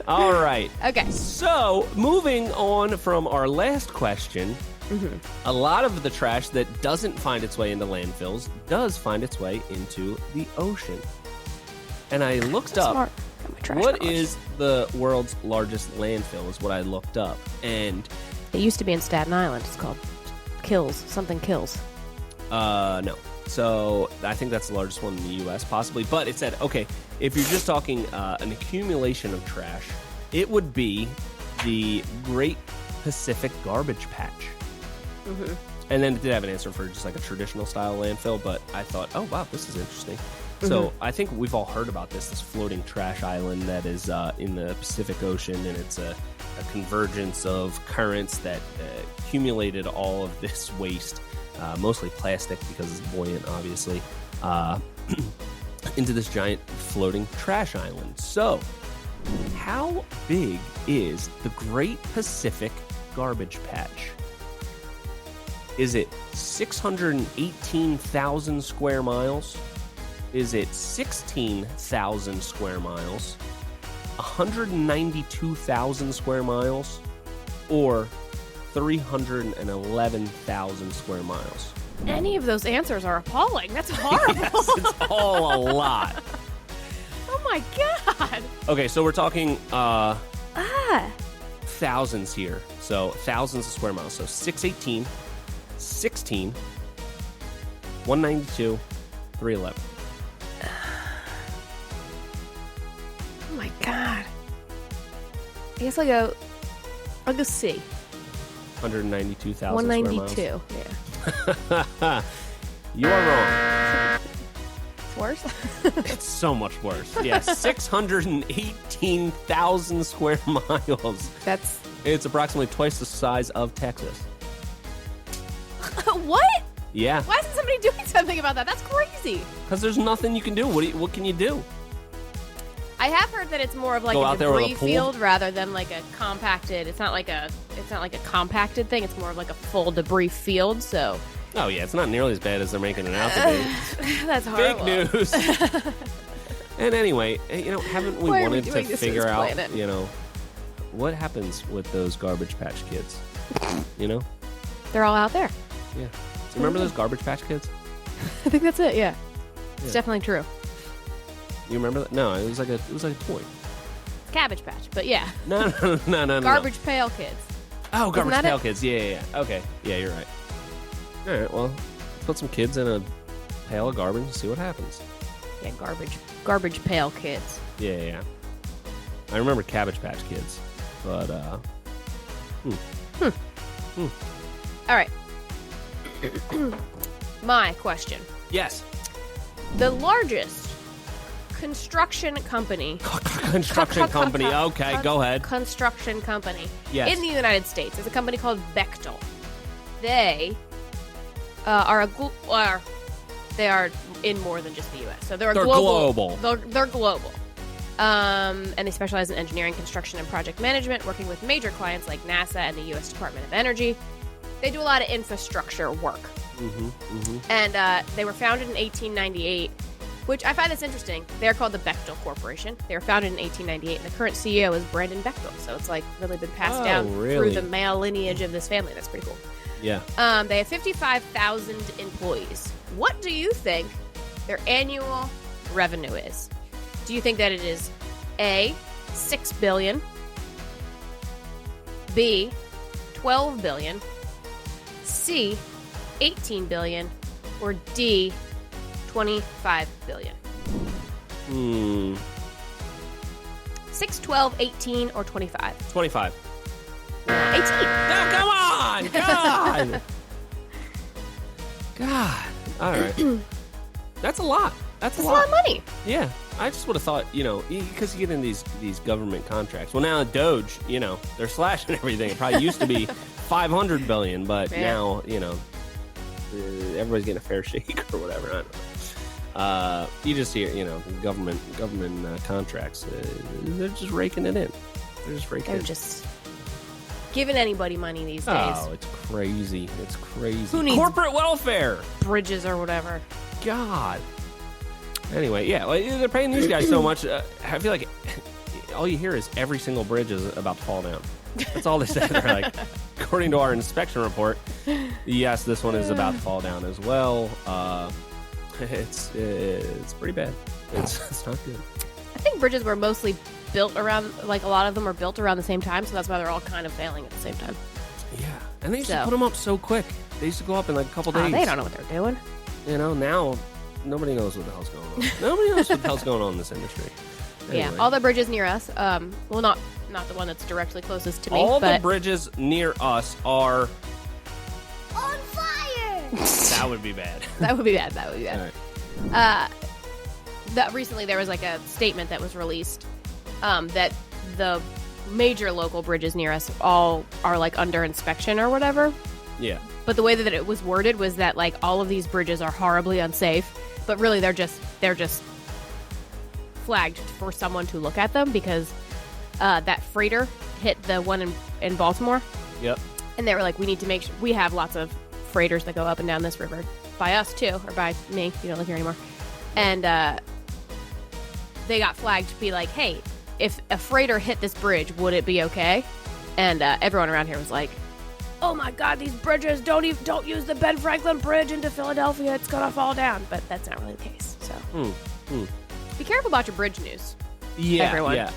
All right. Okay. So, moving on from our last question, a lot of the trash that doesn't find its way into landfills does find its way into the ocean. And I looked up what is the world's largest landfill is what I looked up. And it used to be in Staten Island. It's called Kills. Something Kills. No. So I think that's the largest one in the U.S. possibly. But it said, okay, if you're just talking an accumulation of trash, it would be the Great Pacific Garbage Patch. Mm-hmm. And then it did have an answer for just like a traditional style landfill, but I thought, oh, wow, this is interesting. So I think we've all heard about this floating trash island that is in the Pacific Ocean, and it's a convergence of currents that accumulated all of this waste, mostly plastic because it's buoyant, obviously, into this giant floating trash island. So how big is the Great Pacific Garbage Patch? Is it 618,000 square miles? Is it 16,000 square miles? 192,000 square miles? Or 311,000 square miles? Any of those answers are appalling. That's horrible. Yes, it's all a lot. Oh my god. Okay, so we're talking thousands here. So thousands of square miles. So 618, 16, 192, 311. Oh my god. I guess I'll go C. 192,000 square miles. 192. Yeah. You are wrong. It's worse? It's so much worse. Yeah, 618,000 square miles. It's approximately twice the size of Texas. What? Yeah. Why isn't somebody doing something about that? That's crazy. Because there's nothing you can do. What can you do? I have heard that it's more of like a debris field rather than like a compacted. It's not like a compacted thing. It's more of like a full debris field. So. Oh yeah, it's not nearly as bad as they're making it out to be. That's horrible. Fake news. And anyway, haven't we wanted to figure out, what happens with those Garbage Patch Kids? They're all out there. Yeah. Do you remember those Garbage Patch Kids? I think that's it. Yeah. It's definitely true. You remember that? No, it was like a toy. Cabbage Patch, but yeah. No. Garbage Pail Kids. Oh, Garbage Pail Kids. Yeah. Okay. Yeah, you're right. All right. Well, put some kids in a pail of garbage and see what happens. Yeah, Garbage Pail Kids. Yeah. I remember Cabbage Patch Kids, but All right. My question. Yes. The largest construction company. Okay, go ahead. Construction company. Yes. In the United States is a company called Bechtel. They are in more than just the U.S. So they're global. They're global. And they specialize in engineering, construction, and project management, working with major clients like NASA and the U.S. Department of Energy. They do a lot of infrastructure work. And they were founded in 1898, which I find this interesting. They're called the Bechtel Corporation. They were founded in 1898, and the current CEO is Brandon Bechtel. So it's like really been passed down through the male lineage of this family. That's pretty cool. Yeah. They have 55,000 employees. What do you think their annual revenue is? Do you think that it is A, $6 billion, B, $12 billion, C, $18 billion, or D, $25 billion? 6, 12, 18, or 25? 25. 18. Oh, come on! God. All right. That's a lot. That's a lot of money. Yeah. I just would have thought, because you get in these government contracts. Well, now Doge, they're slashing everything. It probably used to be $500 billion, but now, everybody's getting a fair shake or whatever. I don't know. You just hear, government contracts. They're just raking it in. They're just giving anybody money these days. Oh, it's crazy. It's crazy. Who needs corporate welfare? Bridges or whatever. God. Anyway, yeah, they're paying these guys so much. I feel like all you hear is every single bridge is about to fall down. That's all they say. They're like, according to our inspection report, yes, this one is about to fall down as well. It's pretty bad. It's not good. I think bridges were mostly built around, like a lot of them are built around the same time, so that's why they're all kind of failing at the same time. Yeah, and they used to put them up so quick. They used to go up in like a couple days. They don't know what they're doing. Now nobody knows what the hell's going on. Nobody knows what the hell's going on in this industry. Anyway. Yeah, all the bridges near us, well, not the one that's directly closest to me. All the bridges near us are on fire. That would be bad. That would be bad. All right. Recently there was like a statement that was released that the major local bridges near us all are like under inspection or whatever. Yeah. But the way that it was worded was that like all of these bridges are horribly unsafe, but really they're just flagged for someone to look at them because that freighter hit the one in Baltimore. Yep. And they were like, we need to make sure we have lots of freighters that go up and down this river by us too, or by me. You don't live here anymore. And they got flagged to be like, hey, if a freighter hit this bridge, would it be okay? And everyone around here was like, oh my God, these bridges, don't use the Ben Franklin Bridge into Philadelphia. It's gonna fall down. But that's not really the case. So be careful about your bridge news. Yeah, everyone. Yeah.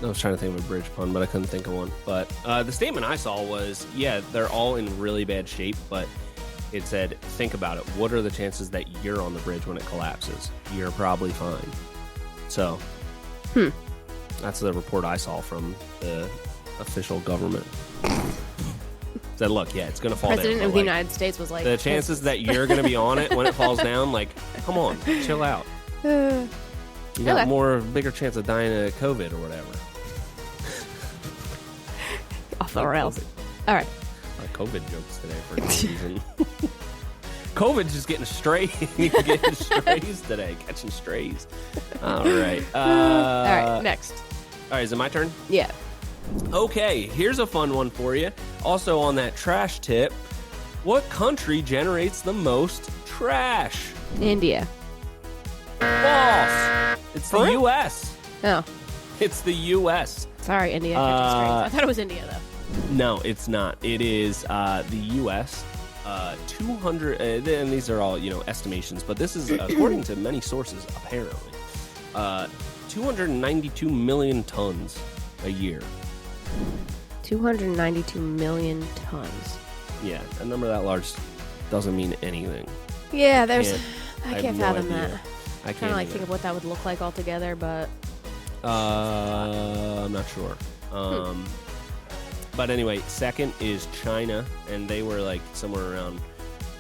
I was trying to think of a bridge pun, but I couldn't think of one. But the statement I saw was, yeah, they're all in really bad shape, but it said, think about it. What are the chances that you're on the bridge when it collapses? You're probably fine. So, that's the report I saw from the official government. Said, look, yeah, it's going to fall President down. of the United States was like... The chances that you're going to be on it when it falls down, like, come on, chill out. You got bigger chance of dying of COVID or whatever. Off the rails. All right. COVID jokes today for no reason. COVID's just getting getting strays today, catching strays. All right. All right, next. All right, is it my turn? Yeah. Okay, here's a fun one for you. Also on that trash tip, what country generates the most trash? India. False. It's the U.S. Oh. It's the U.S. Sorry, India. Catching strays. I thought it was India, though. No, it's not. It is the U.S. 200, and these are all, estimations, but this is according to many sources, apparently. 292 million tons a year. 292 million tons. Yeah, a number that large doesn't mean anything. Yeah, I can't fathom that. I kind of think of what that would look like altogether, but I'm not sure. But anyway, second is China, and they were like somewhere around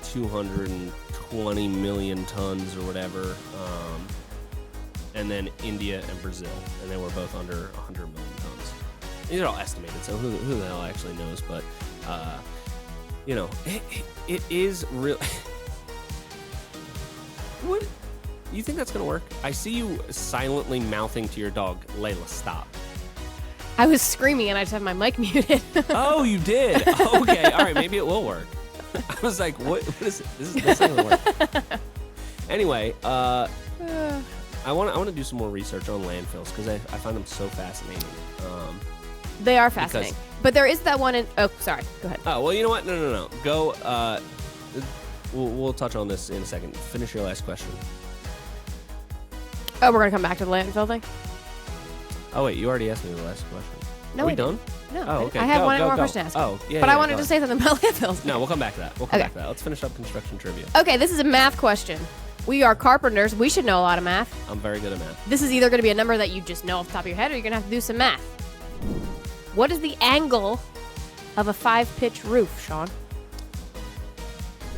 220 million tons or whatever. And then India and Brazil, and they were both under 100 million tons. These are all estimated, so who the hell actually knows? But, it is real. What? You think that's going to work? I see you silently mouthing to your dog, Layla, stop. I was screaming and I just have my mic muted. Oh, you did? Okay, all right, maybe it will work. I was like, what is it? This doesn't work. Anyway, I want to do some more research on landfills because I find them so fascinating. They are fascinating. But there is that one in... Oh, sorry. Go ahead. Oh, well, you know what? No. Go... We'll touch on this in a second. Finish your last question. Oh, we're going to come back to the landfill thing? Oh, wait. You already asked me the last question. No, Are we done? No. Oh, okay. I have one more question to ask. Oh, yeah. But I wanted to say something about landfills. No, we'll come back to that. Let's finish up construction trivia. Okay, this is a math question. We are carpenters. We should know a lot of math. I'm very good at math. This is either going to be a number that you just know off the top of your head or you're going to have to do some math. What is the angle of a 5-pitch roof, Sean?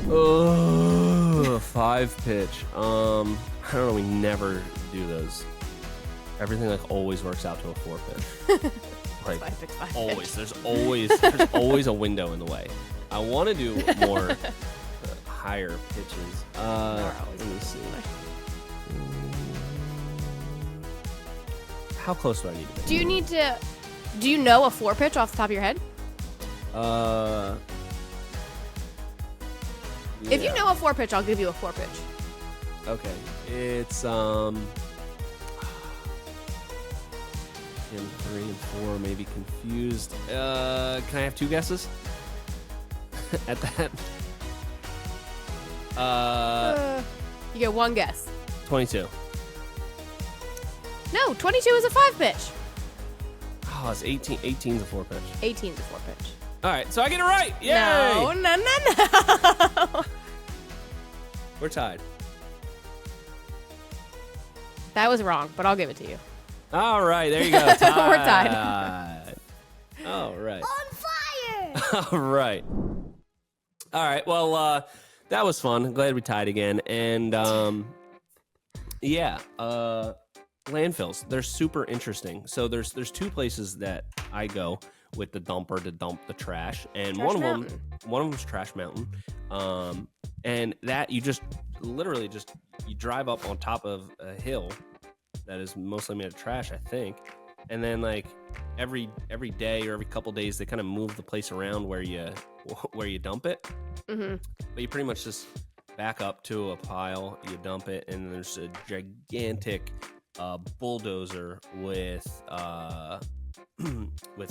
Oh, 5-pitch. I don't know. We never do those. Everything always works out to a 4-pitch. Like 5-pitch. Always. There's always a window in the way. I want to do more higher pitches. Let me see. How close do I need to be? Do you know a 4-pitch off the top of your head? Yeah. If you know a 4-pitch, I'll give you a 4-pitch. Okay. It's and 3 and 4 may be confused. Can I have 2 guesses? At that? You get 1 guess. 22. No, 22 is a 5-pitch. Oh, it's 18. 18's a 4-pitch. 18's a 4-pitch. All right, so I get it right. Yay! No. We're tied. That was wrong, but I'll give it to you. All right, there you go. Tied. We're tied. All right. On fire! All right. All right. Well, that was fun. I'm glad we tied again. And landfills. They're super interesting. So there's 2 places that I go with the dumper to dump the trash, and one of them's Trash Mountain. And that you just literally you drive up on top of a hill that is mostly made of trash, I think. and then like every day or every couple days they kind of move the place around where you dump it. Mm-hmm. But you pretty much just back up to a pile, you dump it, and there's a gigantic bulldozer with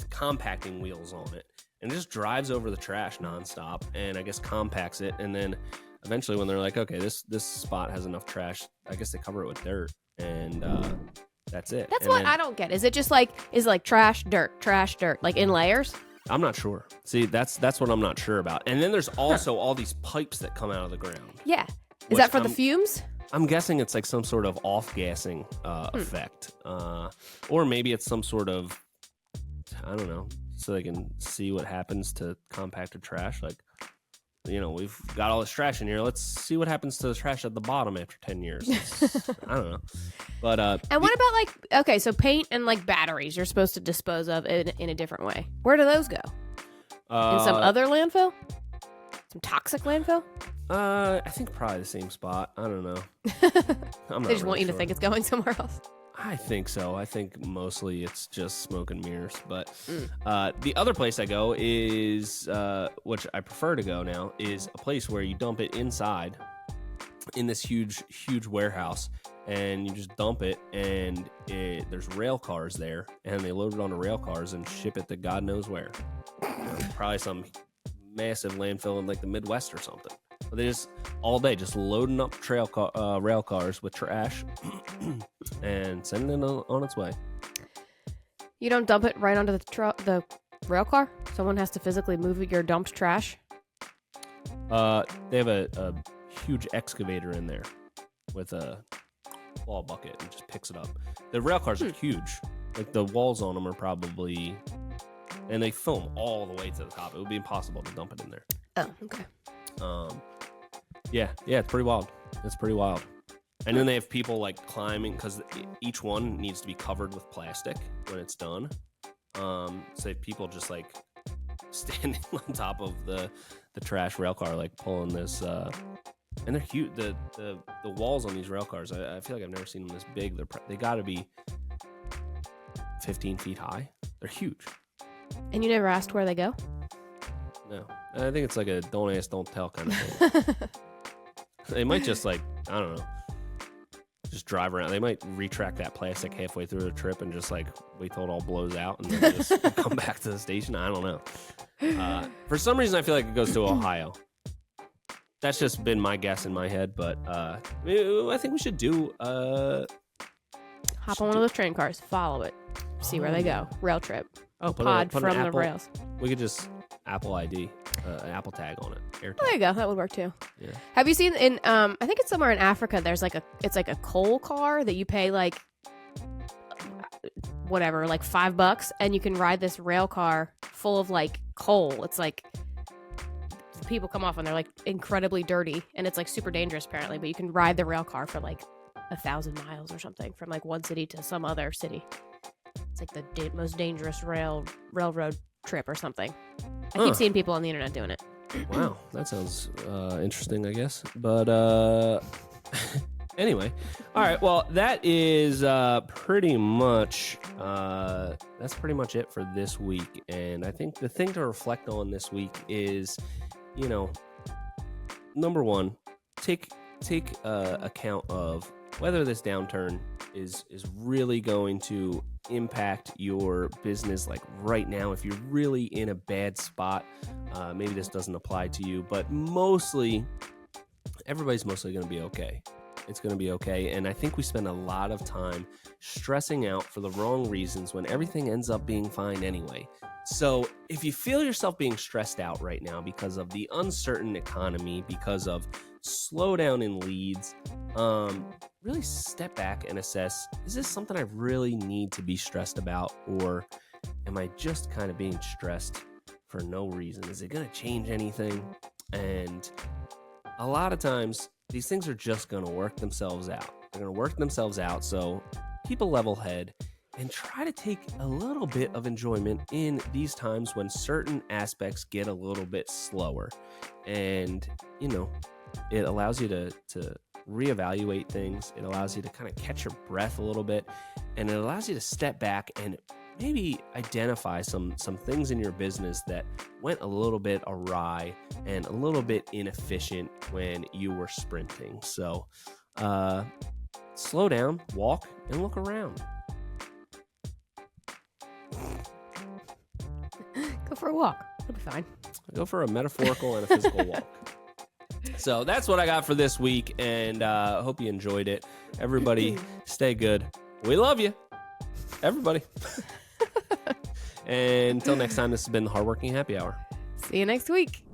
compacting wheels on it, and it just drives over the trash nonstop, and I guess compacts it, and then eventually when they're like, okay, this spot has enough trash, I guess they cover it with dirt, and that's it. That's what I don't get. Is it just like trash, dirt, like in layers? I'm not sure. See, that's what I'm not sure about. And then there's also all these pipes that come out of the ground. Yeah. Is that for the fumes? I'm guessing it's like some sort of off-gassing effect. Or maybe it's some sort of, I don't know, so they can see what happens to compacted trash. Like, we've got all this trash in here. Let's see what happens to the trash at the bottom after 10 years. I don't know. But and what about okay, so paint and like batteries you're supposed to dispose of in a different way. Where do those go? In some other landfill? Some toxic landfill? I think probably the same spot. I don't know. They just want you to think it's going somewhere else. I think so. I think mostly it's just smoke and mirrors. But the other place I go is, which I prefer to go now, is a place where you dump it inside in this huge warehouse, and you just dump it, and there's rail cars there, and they load it onto rail cars and ship it to God knows where. Probably some massive landfill in like the Midwest or something. But they just all day just loading up rail cars with trash and sending it on its way. You don't dump it right onto the rail car? Someone has to physically move your dumped trash? They have a huge excavator in there with a claw bucket and just picks it up. The rail cars are huge. Like the walls on them are probably, and they film all the way to the top. It would be impossible to dump it in there. Oh, okay. Yeah, it's pretty wild. And then they have people like climbing, because each one needs to be covered with plastic when it's done. So they have people just like standing on top of the trash rail car, like pulling this. And they're huge. The walls on these rail cars, I feel like I've never seen them this big. They got to be 15 feet high. They're huge. And you never asked where they go? No. I think it's like a don't ask, don't tell kind of thing. They might just like, I don't know, just drive around. They might retract that plastic halfway through the trip and just like wait till it all blows out and then just come back to the station. I don't know. For some reason, I feel like it goes to Ohio. That's just been my guess in my head, but I think we should do hop on one of those train cars, follow it, see where they go. Rail trip. Pod from the rails. We could just Apple ID, an Apple tag on it. AirTag. There you go. That would work too. Yeah. Have you seen in I think it's somewhere in Africa, there's like a coal car that you pay like whatever, like $5, and you can ride this rail car full of like coal. It's like people come off and they're like incredibly dirty, and it's like super dangerous apparently, but you can ride the rail car for like 1,000 miles or something from like one city to some other city. It's like the most dangerous railroad trip or something. I keep seeing people on the internet doing it. Wow, that sounds interesting, I guess. But anyway, all right. Well, that is pretty much it for this week. And I think the thing to reflect on this week is, number one, take account of whether this downturn is really going to impact your business like right now. If you're really in a bad spot, maybe this doesn't apply to you, but everybody's mostly going to be okay. It's going to be okay. And I think we spend a lot of time stressing out for the wrong reasons when everything ends up being fine anyway. So if you feel yourself being stressed out right now because of the uncertain economy, because of slowdown in leads, really step back and assess, is this something I really need to be stressed about, or am I just kind of being stressed for no reason? Is it going to change anything? And a lot of times these things are just going to work themselves out. They're going to work themselves out. So keep a level head and try to take a little bit of enjoyment in these times when certain aspects get a little bit slower. And, it allows you to reevaluate things. It allows you to kind of catch your breath a little bit, and it allows you to step back and maybe identify some things in your business that went a little bit awry and a little bit inefficient when you were sprinting. So slow down, walk, and look around. Go for a walk. It'll be fine. Go for a metaphorical and a physical walk. So that's what I got for this week, and I hope you enjoyed it. Everybody, stay good. We love you, everybody. And until next time, this has been the Hardworking Happy Hour. See you next week.